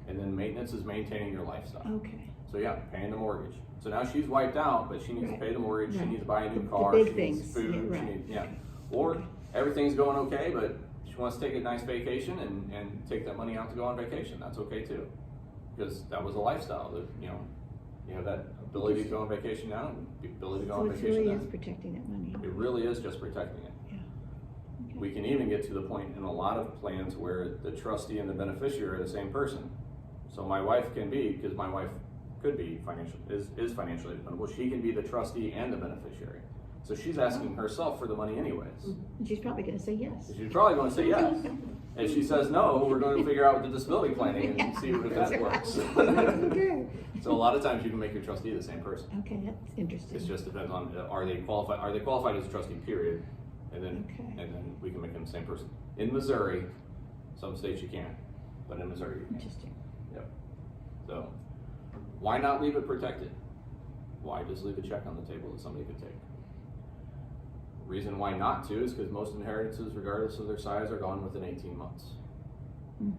B: And then maintenance is maintaining your lifestyle.
C: Okay,
B: So yeah, paying the mortgage. So now she's wiped out, but she needs
C: Right.
B: to pay the mortgage, she
C: Right.
B: needs to buy a new
C: The
B: car,
C: big
B: she needs
C: things.
B: food,
C: Yeah,
B: she
C: right.
B: needs, yeah.
C: Okay.
B: Or
C: Okay.
B: everything's going okay, but she wants to take a nice vacation and take that money out to go on vacation, that's okay too. Because that was a lifestyle that, you know, you have that ability to go on vacation now and the ability to go
C: so
B: on
C: it
B: vacation
C: really
B: then.
C: is protecting that money.
B: It really is just protecting it.
C: Yeah. Okay.
B: We can even get to the point in a lot of plans where the trustee and the beneficiary are the same person. So my wife can be, because my wife could be is financially dependable, she can be the trustee and the beneficiary. So she's asking herself for the money anyways.
C: And she's probably gonna say yes.
B: She's probably gonna say yes. If she says no, we're gonna figure out the disability planning and see if that works.
C: Okay.
B: So a lot of times you can make your trustee the same person.
C: Okay, that's interesting.
B: It just depends on, are they qualified as a trustee, period, and then,
C: Okay.
B: and then we can make them the same person. In Missouri, some states you can't, but in Missouri you can.
C: Interesting.
B: Yep. So, why not leave it protected? Why just leave a check on the table that somebody could take? Reason why not to is because most inheritances, regardless of their size, are gone within 18 months.
C: Mm.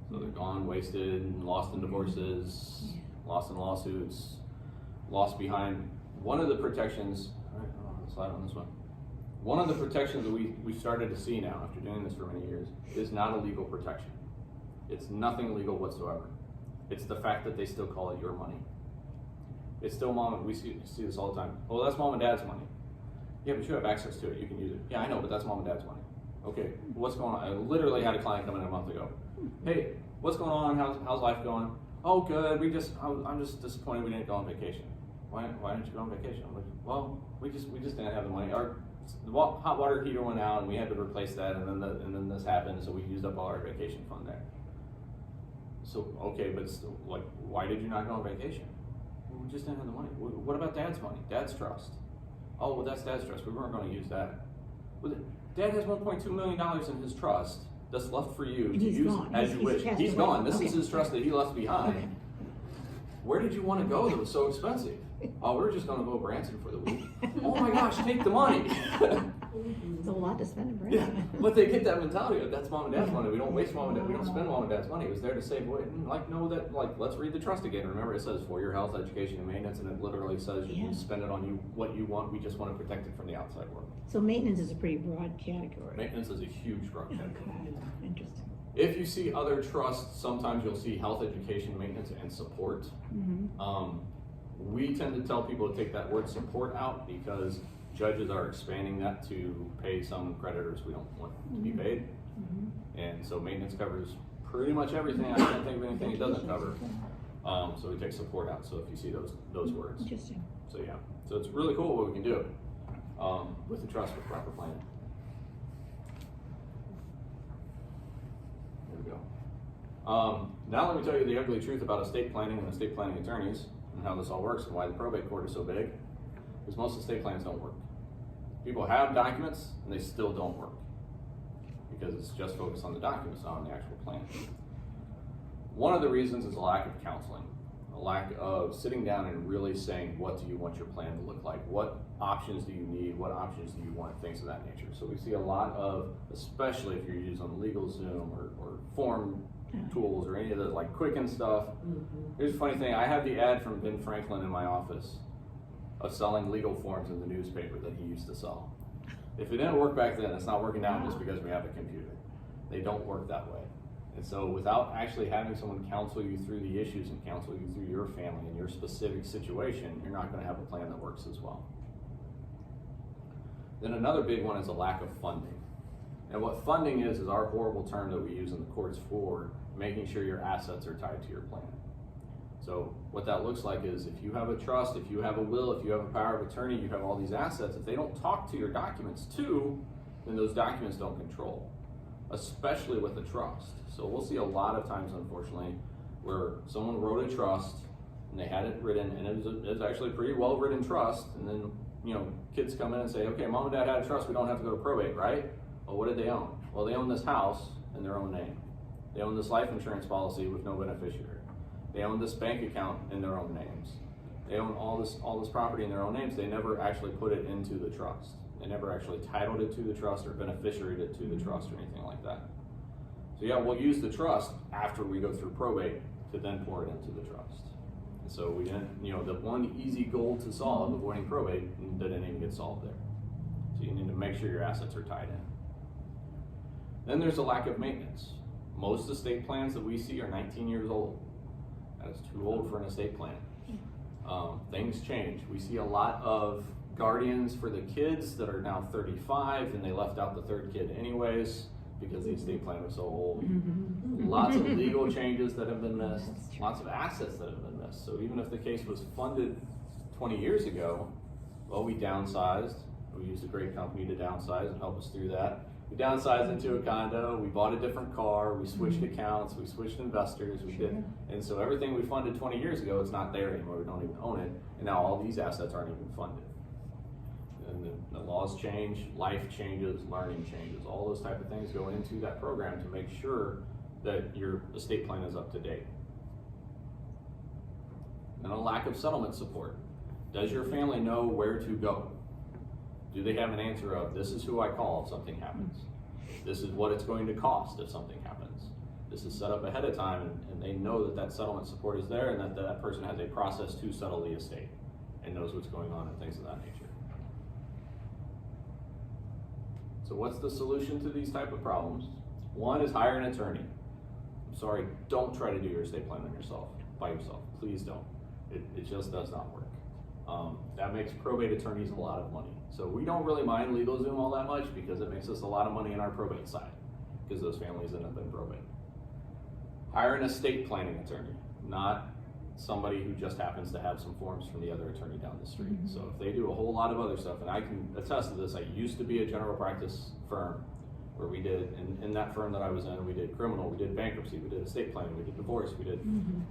B: So they're gone, wasted, lost in divorces,
C: Yeah.
B: lost in lawsuits, lost behind. One of the protections, all right, I'll slide on this one. One of the protections that we've started to see now, after doing this for many years, is not a legal protection. It's nothing legal whatsoever. It's the fact that they still call it your money. It's still mom, we see this all the time. Oh, that's mom and dad's money. Yeah, but you have access to it, you can use it. Yeah, I know, but that's mom and dad's money. Okay, what's going on? I literally had a client come in a month ago. Hey, what's going on? How's life going? Oh, good. I'm just disappointed we didn't go on vacation. Why didn't you go on vacation? I'm like, well, we just didn't have the money. The hot water heater went out and we had to replace that, and then this happened, so we used up all our vacation fund there. So okay, but still, like, why did you not go on vacation? Well, we just didn't have the money. What about dad's money? Dad's trust. Oh, well, that's dad's trust. We weren't going to use that. Well, dad has $1.2 million in his trust that's left for you
C: And
B: to
C: he's
B: use
C: gone.
B: as
C: He's
B: you wish.
C: passed
B: He's
C: away.
B: gone. This is
C: Okay.
B: his trust that he left behind.
C: Okay.
B: Where did you want to go that was so expensive? Oh, we're just going to go to Branson for the week. Oh my gosh, take the money.
C: It's a lot to spend a
B: Yeah,
C: brand.
B: but they get that mentality of that's mom and dad's money. We don't waste mom and dad. We don't spend mom and dad's money. It was there to save. Let's read the trust again. Remember, it says for your health, education, and maintenance, and it literally says you
C: Yeah.
B: can spend it on what you want. We just want to protect it from the outside world.
C: So maintenance is a pretty broad category.
B: Maintenance is a huge broad category.
C: Okay, interesting.
B: If you see other trusts, sometimes you'll see health, education, maintenance, and support. We tend to tell people to take that word support out because judges are expanding that to pay some creditors we don't want to be paid. And so maintenance covers pretty much everything. I can't think of anything it doesn't cover. So we take support out, so if you see those words.
C: Interesting.
B: So yeah, so it's really cool what we can do with the trust with proper planning. There we go. Now let me tell you the ugly truth about estate planning and estate planning attorneys and how this all works and why the probate court is so big. Because most estate plans don't work. People have documents and they still don't work because it's just focused on the documents, not on the actual plan. One of the reasons is a lack of counseling, a lack of sitting down and really saying, what do you want your plan to look like? What options do you need? What options do you want? Things of that nature. So we see a lot of, especially if you're using LegalZoom or form tools or any of the like Quicken stuff. Here's a funny thing. I have the ad from Ben Franklin in my office of selling legal forms in the newspaper that he used to sell. If it didn't work back then, it's not working now just because we have a computer. They don't work that way. And so without actually having someone counsel you through the issues and counsel you through your family and your specific situation, you're not going to have a plan that works as well. Then another big one is a lack of funding. And what funding is our horrible term that we use in the courts for making sure your assets are tied to your plan. So what that looks like is if you have a trust, if you have a will, if you have a power of attorney, you have all these assets, if they don't talk to your documents too, then those documents don't control, especially with a trust. So we'll see a lot of times, unfortunately, where someone wrote a trust and they had it written, and it was actually a pretty well written trust, and then kids come in and say, okay, mom and dad had a trust, we don't have to go to probate, right? Well, what did they own? Well, they own this house in their own name. They own this life insurance policy with no beneficiary. They own this bank account in their own names. They own all this property in their own names. They never actually put it into the trust. They never actually titled it to the trust or beneficiaried it to the trust or anything like that. So yeah, we'll use the trust after we go through probate to then pour it into the trust. And so we didn't, the one easy goal to solve, avoiding probate, didn't even get solved there. So you need to make sure your assets are tied in. Then there's a lack of maintenance. Most estate plans that we see are 19 years old. That is too old for an estate plan. Things change. We see a lot of guardians for the kids that are now 35 and they left out the third kid anyways because the estate plan was so old. Lots of legal changes that have been missed, lots of assets that have been missed. So even if the case was funded 20 years ago, well, we downsized. We used a great company to downsize and help us through that. We downsized into a condo, we bought a different car, we switched accounts, we switched investors, we did. And so everything we funded 20 years ago, it's not there anymore, we don't even own it. And now all these assets aren't even funded. And the laws change, life changes, learning changes, all those type of things go into that program to make sure that your estate plan is up to date. And a lack of settlement support. Does your family know where to go? Do they have an answer of, this is who I call if something happens? This is what it's going to cost if something happens. This is set up ahead of time, and they know that that settlement support is there and that that person has a process to settle the estate and knows what's going on and things of that nature. So what's the solution to these type of problems? One is hire an attorney. I'm sorry, don't try to do your estate plan by yourself. Please don't. It just does not work. That makes probate attorneys a lot of money. So we don't really mind LegalZoom all that much because it makes us a lot of money in our probate side because those families end up in probate. Hire an estate planning attorney, not somebody who just happens to have some forms from the other attorney down the street. So if they do a whole lot of other stuff, and I can attest to this, I used to be a general practice firm where we did, in that firm that I was in, we did criminal, we did bankruptcy, we did estate planning, we did divorce, we did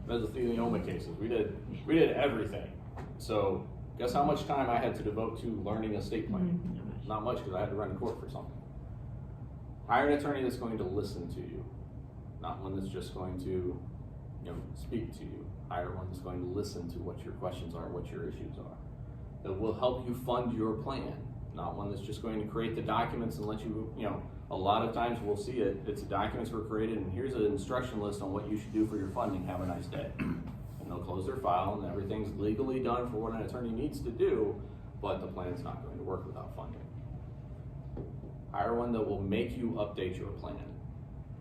B: mesothelioma cases, we did everything. So guess how much time I had to devote to learning estate planning? Not much, because I had to run court for something. Hire an attorney that's going to listen to you, not one that's just going to speak to you. Hire one that's going to listen to what your questions are, what your issues are. That will help you fund your plan, not one that's just going to create the documents and let you, a lot of times we'll see it, it's documents were created and here's an instruction list on what you should do for your funding, have a nice day. They'll close their file and everything's legally done for what an attorney needs to do, but the plan's not going to work without funding. Hire one that will make you update your plan.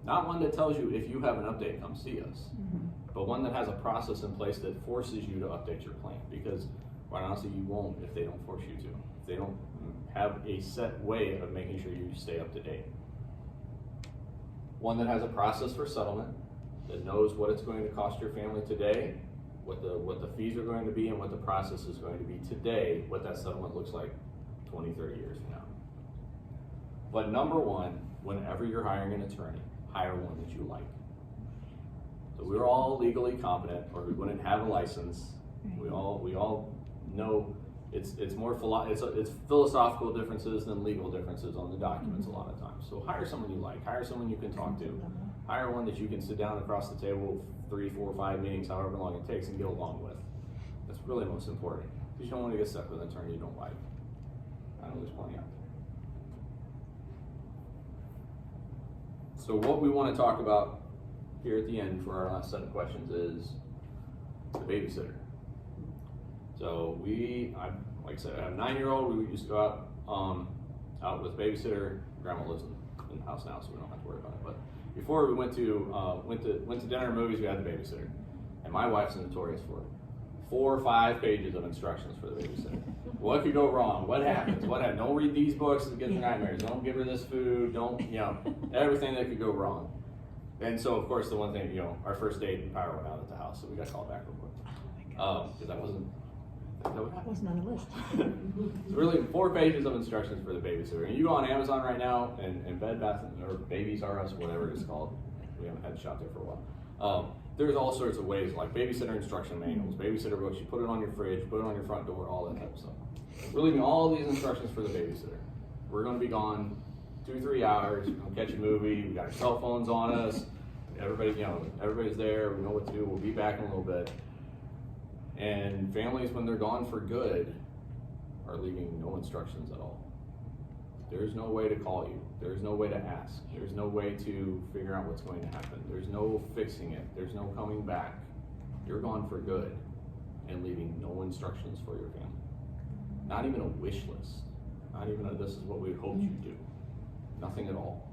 B: Not one that tells you if you have an update, come see us. But one that has a process in place that forces you to update your plan, because quite honestly, you won't if they don't force you to. If they don't have a set way of making sure you stay up to date. One that has a process for settlement, that knows what it's going to cost your family today, what the fees are going to be, and what the process is going to be today, what that settlement looks like 20, 30 years from now. But number one, whenever you're hiring an attorney, hire one that you like. So we're all legally competent, or we wouldn't have a license. We all know it's philosophical differences than legal differences on the documents a lot of times. So hire someone you like, hire someone you can talk to, hire one that you can sit down across the table 3, 4, 5 meetings, however long it takes, and get along with. That's really most important, because you don't want to get stuck with an attorney you don't like. I know there's plenty out there. So what we want to talk about here at the end for our last set of questions is the babysitter. So like I said, I have a 9-year-old. We used to go out with babysitter. Grandma lives in the house now, so we don't have to worry about it. But before we went to dinner and movies, we had the babysitter, and my wife's notorious for it. 4 or 5 pages of instructions for the babysitter. What could go wrong? What happens? What happens? Don't read these books, it gives you nightmares. Don't give her this food. Don't, everything that could go wrong. And so, of course, the one thing, our first date, power went out at the house, so we got called back real quick. Because that
C: wasn't on the list.
B: It's really 4 pages of instructions for the babysitter. And you go on Amazon right now, and Bed Bath or Babies R Us, whatever it's called. We haven't had to shop there for a while. There's all sorts of ways, like babysitter instruction manuals, babysitter books. You put it on your fridge, put it on your front door, all that type of stuff. We're leaving all these instructions for the babysitter. We're going to be gone 2-3 hours. We're going to catch a movie. We got our cell phones on us. Everybody's there. We know what to do. We'll be back in a little bit. And families, when they're gone for good, are leaving no instructions at all. There's no way to call you. There's no way to ask. There's no way to figure out what's going to happen. There's no fixing it. There's no coming back. You're gone for good and leaving no instructions for your family. Not even a wish list. Not even a this is what we hoped you'd do. Nothing at all.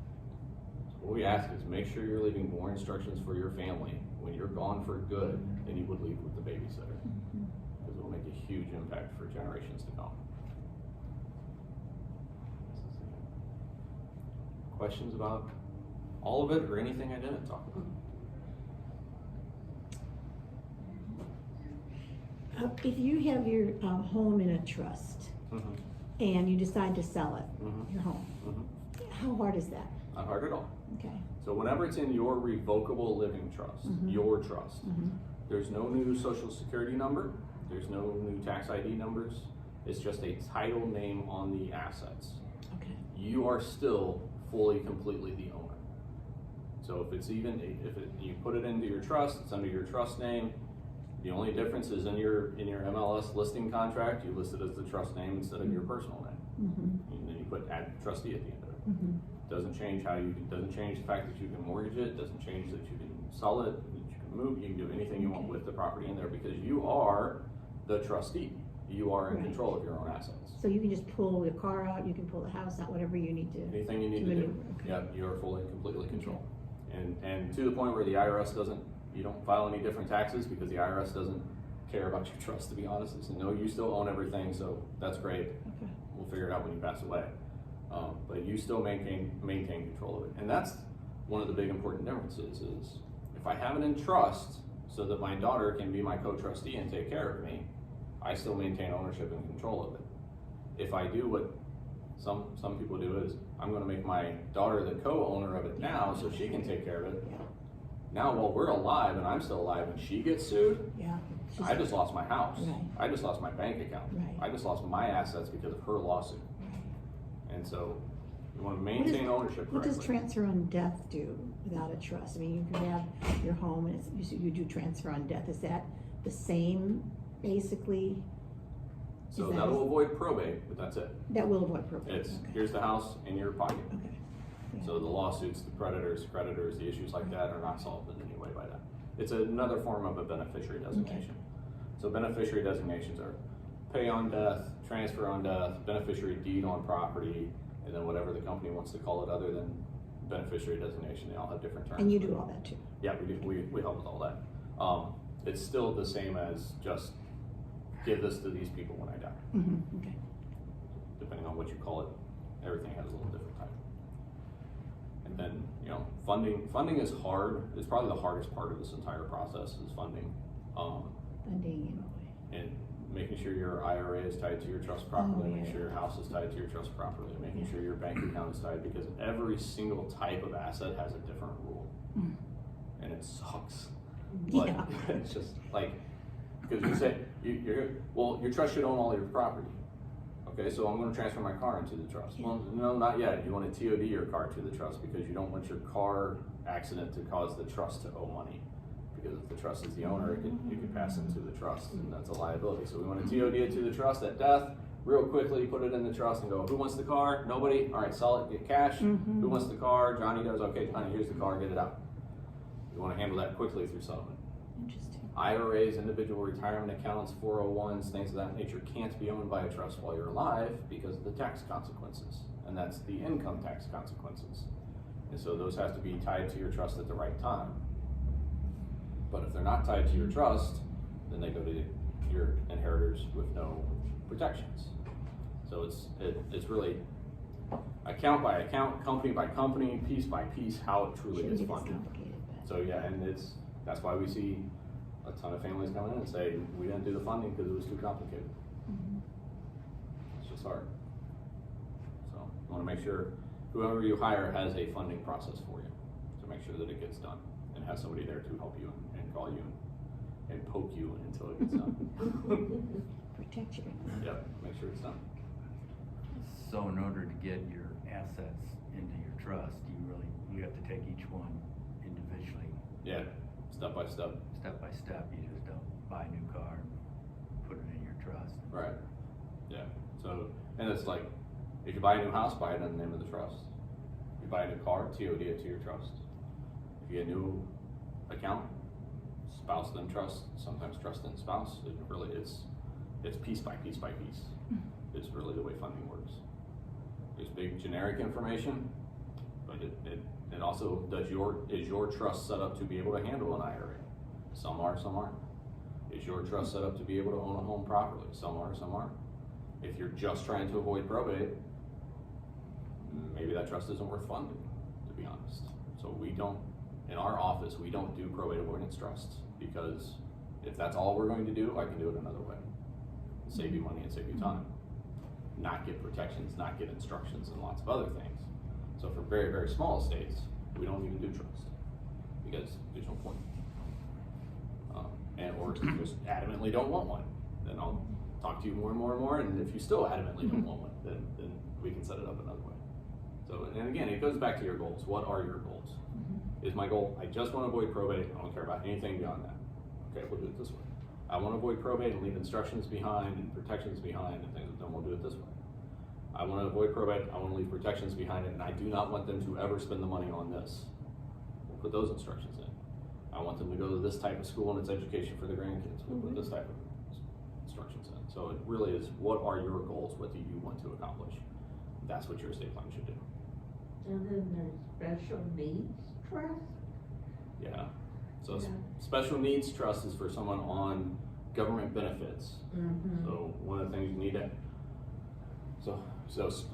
B: So what we ask is make sure you're leaving more instructions for your family when you're gone for good than you would leave with the babysitter. Because it will make a huge impact for generations to come. Questions about all of it or anything I didn't talk about?
C: If you have your home in a trust and you decide to sell it, your home, how hard is that?
B: Not hard at all.
C: Okay.
B: So whenever it's in your revocable living trust, your trust, there's no new social security number, there's no new tax ID numbers, it's just a title name on the assets.
C: Okay.
B: You are still fully, completely the owner. So if you put it into your trust, it's under your trust name. The only difference is in your MLS listing contract, you list it as the trust name instead of your personal name. And then you put add trustee at the end of it. Doesn't change doesn't change the fact that you can mortgage it, doesn't change that you can sell it, that you can move, you can do anything you want with the property in there because you are the trustee. You are in control of your own assets.
C: So you can just pull the car out, you can pull the house out, whatever you need to.
B: Anything you need to do.
C: Okay.
B: Yeah, you are fully and completely in control. And to the point where the IRS you don't file any different taxes because the IRS doesn't care about your trust, to be honest. They say, no, you still own everything, so that's great.
C: Okay.
B: We'll figure it out when you pass away. But you still maintain control of it. And that's one of the big important differences is if I have it in trust so that my daughter can be my co-trustee and take care of me, I still maintain ownership and control of it. If I do what some people do is I'm going to make my daughter the co-owner of it now so she can take care of it.
C: Yeah.
B: Now while we're alive and I'm still alive and she gets sued, I just lost my house.
C: Right.
B: I just lost my bank account.
C: Right.
B: I just lost my assets because of her lawsuit.
C: Right.
B: And so you want to maintain ownership correctly.
C: What does transfer on death do without a trust? I mean, you can have your home and you do transfer on death. Is that the same basically?
B: So that will avoid probate, but that's it.
C: That will avoid probate.
B: It's here's the house in your pocket.
C: Okay. Yeah.
B: So the lawsuits, the creditors, the issues like that are not solved in any way by that. It's another form of a beneficiary designation. Okay. So beneficiary designations are pay on death, transfer on death, beneficiary deed on property, and then whatever the company wants to call it other than beneficiary designation, they all have different terms.
C: And you do all that too?
B: Yeah, we do, we help with all that. It's still the same as just give this to these people when I die.
C: Mm-hmm. Okay.
B: Depending on what you call it, everything has a little different type. And then, you know, funding is hard. It's probably the hardest part of this entire process is funding.
C: Funding in a way.
B: And making sure your IRA is tied to your trust properly,
C: yeah.
B: making sure your house is tied to your trust properly, making
C: Yeah.
B: sure your bank account is tied, because every single type of asset has a different rule.
C: Mm.
B: And it sucks. But
C: Yeah.
B: it's just like, because you say, well, your trust should own all your property. Okay, so I'm gonna transfer my car into the trust.
C: Yeah.
B: Well, no, not yet. You wanna TOD your car to the trust because you don't want your car accident to cause the trust to owe money. Because if the trust is the owner, it could pass into the trust, and that's a liability. So we wanna TOD it to the trust at death, real quickly, put it in the trust and go, who wants the car? Nobody? All right, sell it, get cash.
C: Mm-hmm.
B: Who wants the car? Johnny does. Okay, Johnny, here's the car, get it out. You wanna handle that quickly through settlement.
C: Interesting.
B: IRAs, individual retirement accounts, 401s, things of that nature can't be owned by a trust while you're alive because of the tax consequences. And that's the income tax consequences. And so those have to be tied to your trust at the right time. But if they're not tied to your trust, then they go to your inheritors with no protections. So it's really account by account, company by company, piece by piece, how it truly
C: Shouldn't
B: is
C: be this
B: funded.
C: complicated, but.
B: So yeah, and that's why we see a ton of families come in and say, we didn't do the funding because it was too complicated.
C: Mhm.
B: It's just hard. So you wanna make sure whoever you hire has a funding process for you to make sure that it gets done and have somebody there to help you and call you and poke you until it gets done.
C: Protect you.
B: Yep, make sure it's done.
D: So in order to get your assets into your trust, you have to take each one individually,
B: Yeah, step by step.
D: step by step. You just don't buy a new car and put it in your trust.
B: Right. Yeah. So, and it's like, if you buy a new house, buy it in the name of the trust. If you buy a new car, TOD it to your trust. If you get a new account, spouse then trust, sometimes trust then spouse. It really is, it's piece by piece by piece. It's really the way funding works. There's big generic information, but it also is your trust set up to be able to handle an IRA? Some are, some aren't. Is your trust set up to be able to own a home properly? Some are, some aren't. If you're just trying to avoid probate, maybe that trust isn't worth funding, to be honest. So we don't, in our office, we don't do probate avoidance trusts, because if that's all we're going to do, I can do it another way. Save you money and save you time. Not get protections, not get instructions, and lots of other things. So for very, very small estates, we don't even do trust, because there's no point. Or if you just adamantly don't want one, then I'll talk to you more and more and more, and if you still adamantly don't want one, then we can set it up another way. So, and again, it goes back to your goals. What are your goals? Is my goal, I just want to avoid probate, I don't care about anything beyond that. Okay, we'll do it this way. I want to avoid probate and leave instructions behind and protections behind and things, then we'll do it this way. I want to avoid probate, I want to leave protections behind it, and I do not want them to ever spend the money on this. We'll put those instructions in. I want them to go to this type of school and it's education for the grandkids. We'll put this type of instructions in. So it really is, what are your goals? What do you want to accomplish? That's what your estate plan should do.
E: And then there's special needs trust?
B: Yeah. So
E: Yeah.
B: special needs trust is for someone on government benefits.
E: Mm-hmm.
B: So one of the things you need to, so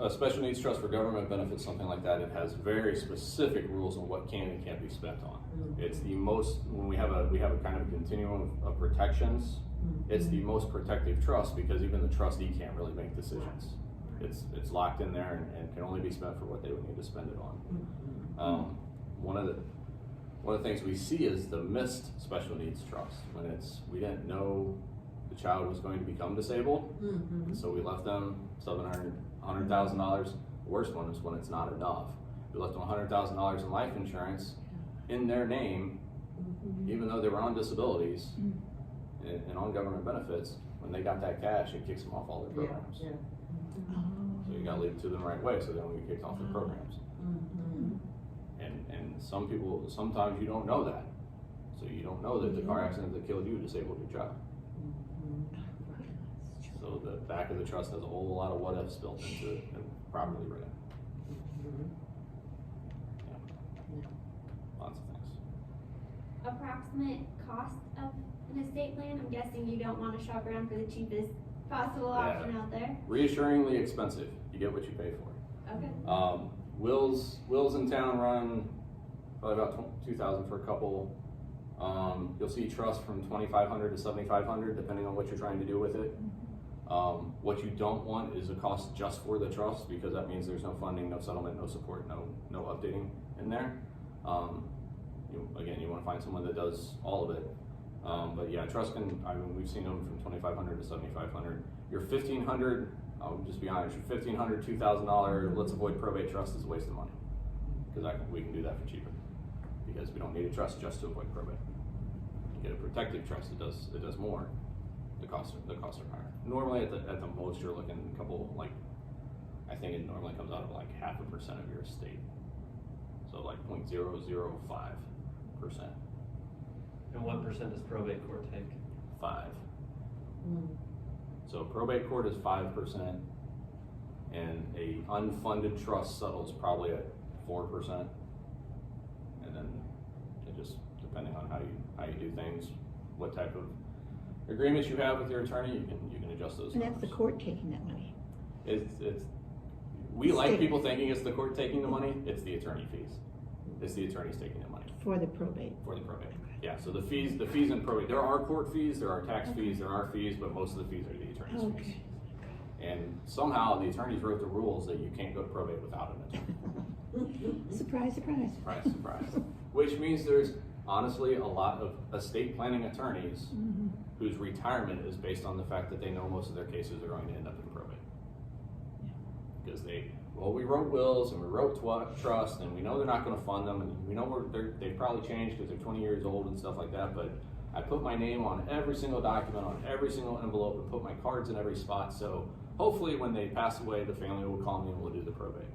B: a special needs trust for government benefits, something like that, it has very specific rules on what can and can't be spent on.
E: Mm-hmm.
B: It's the most, when we have a kind of continuum of protections, it's the most protective trust, because even the trustee can't really make decisions. It's locked in there and can only be spent for what they would need to spend it on. One of the things we see is the missed special needs trust, when we didn't know the child was going to become disabled, and so we left them $100,000. The worst one is when it's not enough. We left them $100,000 in life insurance in their name, even though they were on disabilities and on government benefits. When they got that cash, it kicks them off all their programs.
E: Yeah.
B: So you gotta leave it to them the right way so they don't get kicked off their programs. And some people, sometimes you don't know that. So you don't know that the car accident that killed you disabled your child. So the back of the trust has a whole lot of what ifs built into it and properly written. lots of things.
A: Approximate cost of an estate plan? I'm guessing you don't want to shop around for the cheapest possible option out there.
B: Reassuringly expensive. You get what you pay for.
A: Okay.
B: Wills in town run probably about $2,000 for a couple. You'll see trust from $2,500 to $7,500 depending on what you're trying to do with it. What you don't want is a cost just for the trust, because that means there's no funding, no settlement, no support, no updating in there. Again, you want to find someone that does all of it. But yeah, trust we've seen them from $2,500 to $7,500. Your $1,500, I'll just be honest, your $1,500, $2,000, let's avoid probate trust is a waste of money. Because we can do that for cheaper. Because we don't need a trust just to avoid probate. You get a protective trust, it does more. The costs are higher. Normally at the most you're looking a couple, I think it normally comes out of 0.5% of your estate. So 0.005%.
F: And what percent does probate court take?
B: 5. So probate court is 5%, and a unfunded trust settles probably at 4%. And then it just, depending on how you do things, what type of agreements you have with your attorney, you can adjust those
C: And
B: numbers.
C: that's the court taking that money.
B: We like
C: State.
B: people thinking it's the court taking the money. It's the attorney fees. It's the attorneys taking the money
C: For the probate.
B: for the probate. Yeah, so the fees in probate, there are court fees, there are tax fees, there are fees, but most of the fees are the attorney's fees.
C: Okay.
B: And somehow the attorneys wrote the rules that you can't go to probate without an attorney.
C: Surprise, surprise.
B: Surprise, surprise. Which means there's honestly a lot of estate planning attorneys whose retirement is based on the fact that they know most of their cases are going to end up in probate. Because we wrote wills and we wrote trust, and we know they're not going to fund them, and we know they've probably changed because they're 20 years old and stuff like that, but I put my name on every single document, on every single envelope, and put my cards in every spot, so hopefully when they pass away, the family will call me and we'll do the probate.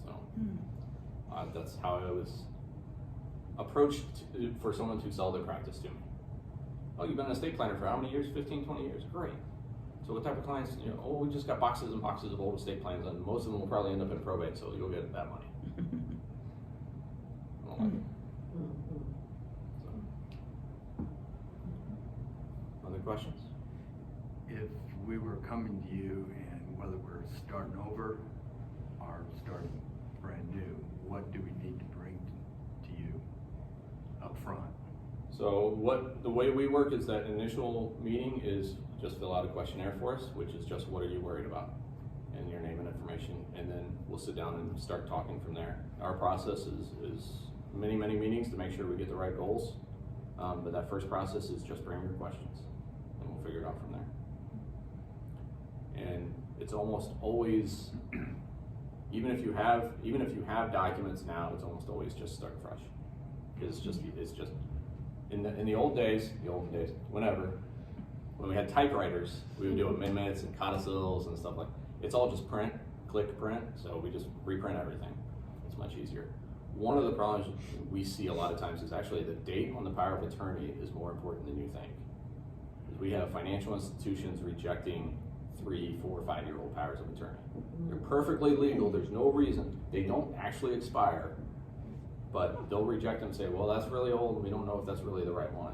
B: So, that's how I was approached for someone to sell their practice to me. Oh, you've been an estate planner for how many years? 15, 20 years. Great. So what type of clients, we just got boxes and boxes of old estate plans, and most of them will probably end up in probate, so you'll get that money. I don't like it. So. Other questions?
D: If we were coming to you, and whether we're starting over or starting brand new, what do we need to bring to you up front?
B: So the way we work is that initial meeting is just fill out a questionnaire for us, which is just what are you worried about, and your name and information, and then we'll sit down and start talking from there. Our process is many meetings to make sure we get the right goals, but that first process is just bring your questions, and we'll figure it out from there. And it's almost always, even if you have documents now, it's almost always just start fresh. It's just in the old days, whenever. When we had typewriters, we would do amendments and codicils and stuff like that. It's all just click print, so we just reprint everything. It's much easier. One of the problems we see a lot of times is actually the date on the power of attorney is more important than you think. We have financial institutions rejecting 3, 4, 5-year-old powers of attorney. They're perfectly legal, there's no reason. They don't actually expire, but they'll reject them and say, well, that's really old, we don't know if that's really the right one.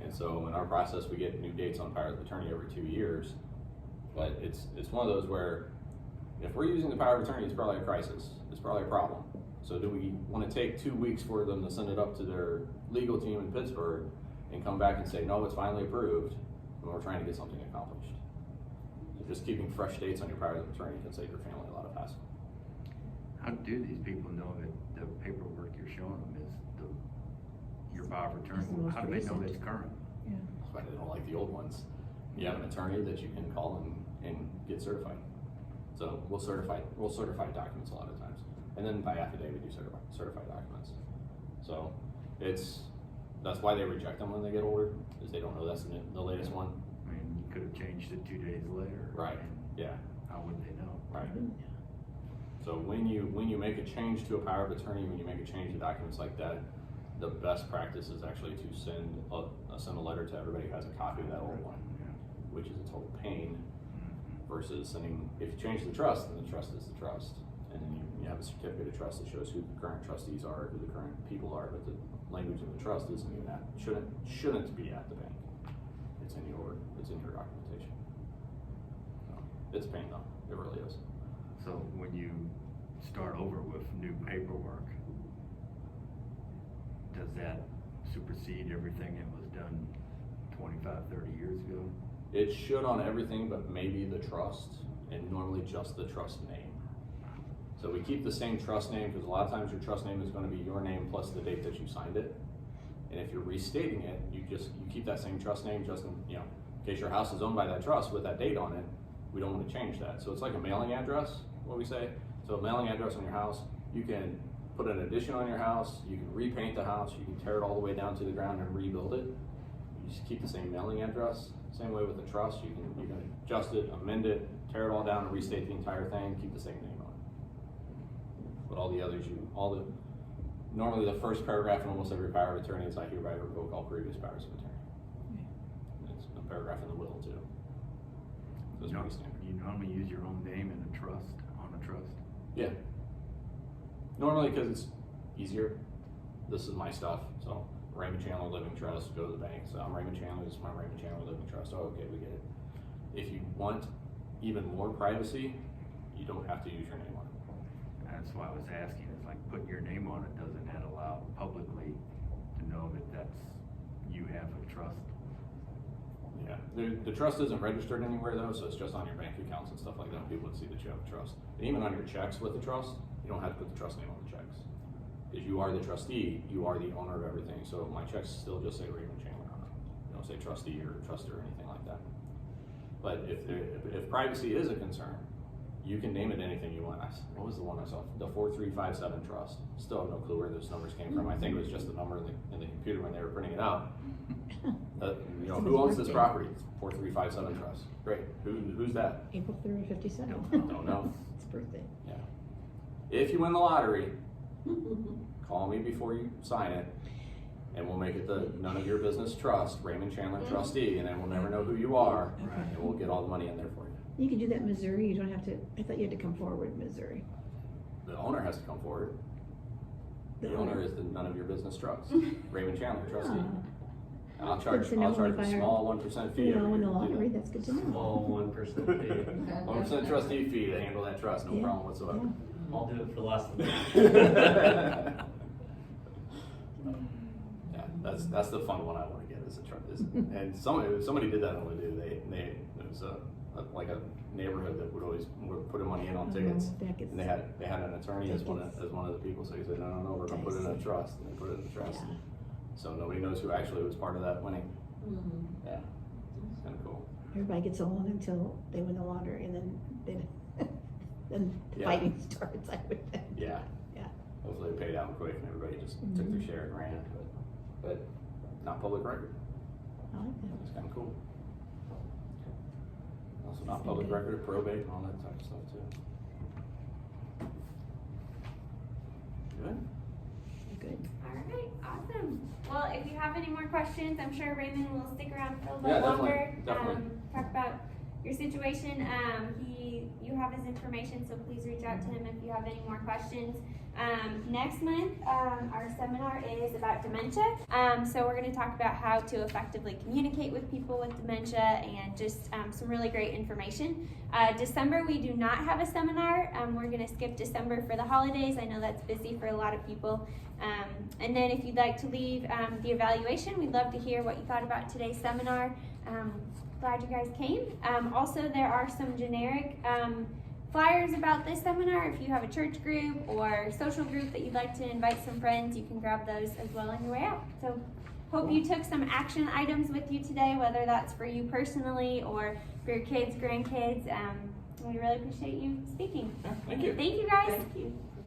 B: And so in our process, we get new dates on powers of attorney every 2 years, but it's one of those where if we're using the power of attorney, it's probably a crisis, it's probably a problem. So do we want to take 2 weeks for them to send it up to their legal team in Pittsburgh and come back and say, no, it's finally approved, when we're trying to get something accomplished? So just keeping fresh dates on your powers of attorney can save your family a lot of hassle.
D: How do these people know that the paperwork you're showing them is your power of attorney?
C: It's the most
D: How do they know
C: recent.
D: it's current?
C: Yeah.
B: That's why they don't like the old ones. You have an attorney that you can call and get certified. So we'll certify documents a lot of times. And then by affidavit, you certify documents. So that's why they reject them when they get older, is they don't know that's the latest one.
D: I mean, you could have changed it 2 days later.
B: Right,
D: and
B: yeah,
D: How would they know?
B: right. So when you make a change to a power of attorney, when you make a change to documents like that, the best practice is actually to send a letter to everybody who has a copy of that old one, which is a total pain, versus sending, if you change the trust, then the trust is the trust, and then you you have a certificate of trust that shows who the current trustees are, who the current people are, but the language in the trust isn't even shouldn't be at the bank. It's in your documentation. So, it's a pain though, it really is.
D: So when you start over with new paperwork, does that supersede everything that was done 25, 30 years ago?
B: It should on everything, but maybe the trust, and normally just the trust name. So we keep the same trust name, because a lot of times your trust name is going to be your name plus the date that you signed it. And if you're restating it, you keep that same trust name just in case your house is owned by that trust with that date on it. We don't want to change that. So it's like a mailing address, what we say. So a mailing address on your house, you can put an addition on your house, you can repaint the house, you can tear it all the way down to the ground and rebuild it. You just keep the same mailing address. Same way with the trust, you can adjust it, amend it, tear it all down and restate the entire thing, keep the same name on it. But all the others, normally the first paragraph in almost every power of attorney is I hereby revoke all previous powers of attorney. It's a paragraph in the will too. So it's pretty standard.
D: You normally use your own name in a trust, on a trust?
B: Yeah. Normally because it's easier. This is my stuff, so Raymond Chandler Living Trust, go to the bank. So I'm Raymond Chandler, this is my Raymond Chandler Living Trust. Oh, okay, we get it. If you want even more privacy, you don't have to use your name on it.
D: That's why I was asking, it's like putting your name on it, doesn't that allow publicly to know that you have a trust?
B: Yeah, the trust isn't registered anywhere though, so it's just on your bank accounts and stuff like that. People would see that you have a trust. And even on your checks with the trust, you don't have to put the trust name on the checks. Because you are the trustee, you are the owner of everything. So my checks still just say Raymond Chandler on it. You don't say trustee or truster or anything like that. But if privacy is a concern, you can name it anything you want. What was the one I saw? The 4357 Trust. Still have no clue where those numbers came from. I think it was just the number in the computer when they were printing it out. Who owns this property? 4357 Trust. Great. Who's that?
C: April 3rd, 57.
B: Don't know.
C: It's birthday.
B: Yeah. If you win the lottery, call me before you sign it, and we'll make it the none of your business trust, Raymond Chandler trustee, and then we'll never know who you are,
C: Okay.
B: and we'll get all the money in there for you.
C: You can do that in Missouri, you don't have to, I thought you had to come forward in Missouri.
B: The owner has to come forward. The
C: The
B: owner
C: owner.
B: is the none of your business trust, Raymond Chandler trustee.
C: Ah,
B: And I'll charge
C: Good to know
B: a
C: when you buy our-
B: small 1% fee
C: You
B: every
C: know, in
B: year
C: the
B: to do
C: lottery,
B: that.
C: that's good to know.
F: Small 1% fee.
B: 1% trustee fee to handle that trust, no
C: Yeah,
B: problem whatsoever.
C: yeah.
F: I'll do it for less than that.
B: Yeah, that's the fun one I want to get is a trust. And somebody did that on Ladue. It was like a neighborhood that would put money in on tickets,
C: Back at-
B: and they had an attorney as one
C: tickets.
B: of the people. So he said, no, we're gonna put it in a trust, and they put it in a trust.
C: Yeah.
B: So nobody knows who actually was part of that winning.
E: Mhm.
B: Yeah, it's kind of cool.
C: Everybody gets on until they win the lottery, and then then the
B: Yeah.
C: fighting starts, I would think.
B: Yeah.
C: Yeah.
B: Hopefully it paid out quick, and everybody just took their share and ran. But not public record.
C: I like that.
B: It's kind of cool. Also not public record of probate and all that type of stuff too. Good?
C: Good.
A: All right, awesome. Well, if you have any more questions, I'm sure Raymond will stick around for a little
B: Yeah,
A: bit
B: definitely,
A: longer.
B: definitely.
A: Talk about your situation. You have his information, so please reach out to him if you have any more questions. Next month, our seminar is about dementia. So we're going to talk about how to effectively communicate with people with dementia and just some really great information. December, we do not have a seminar. We're going to skip December for the holidays. I know that's busy for a lot of people. And then if you'd like to leave the evaluation, we'd love to hear what you thought about today's seminar. Glad you guys came. Also, there are some generic flyers about this seminar. If you have a church group or social group that you'd like to invite some friends, you can grab those as well on your way out. So hope you took some action items with you today, whether that's for you personally or for your kids, grandkids. We really appreciate you speaking.
B: Yeah, thank you.
A: Thank you guys.
E: Thank you.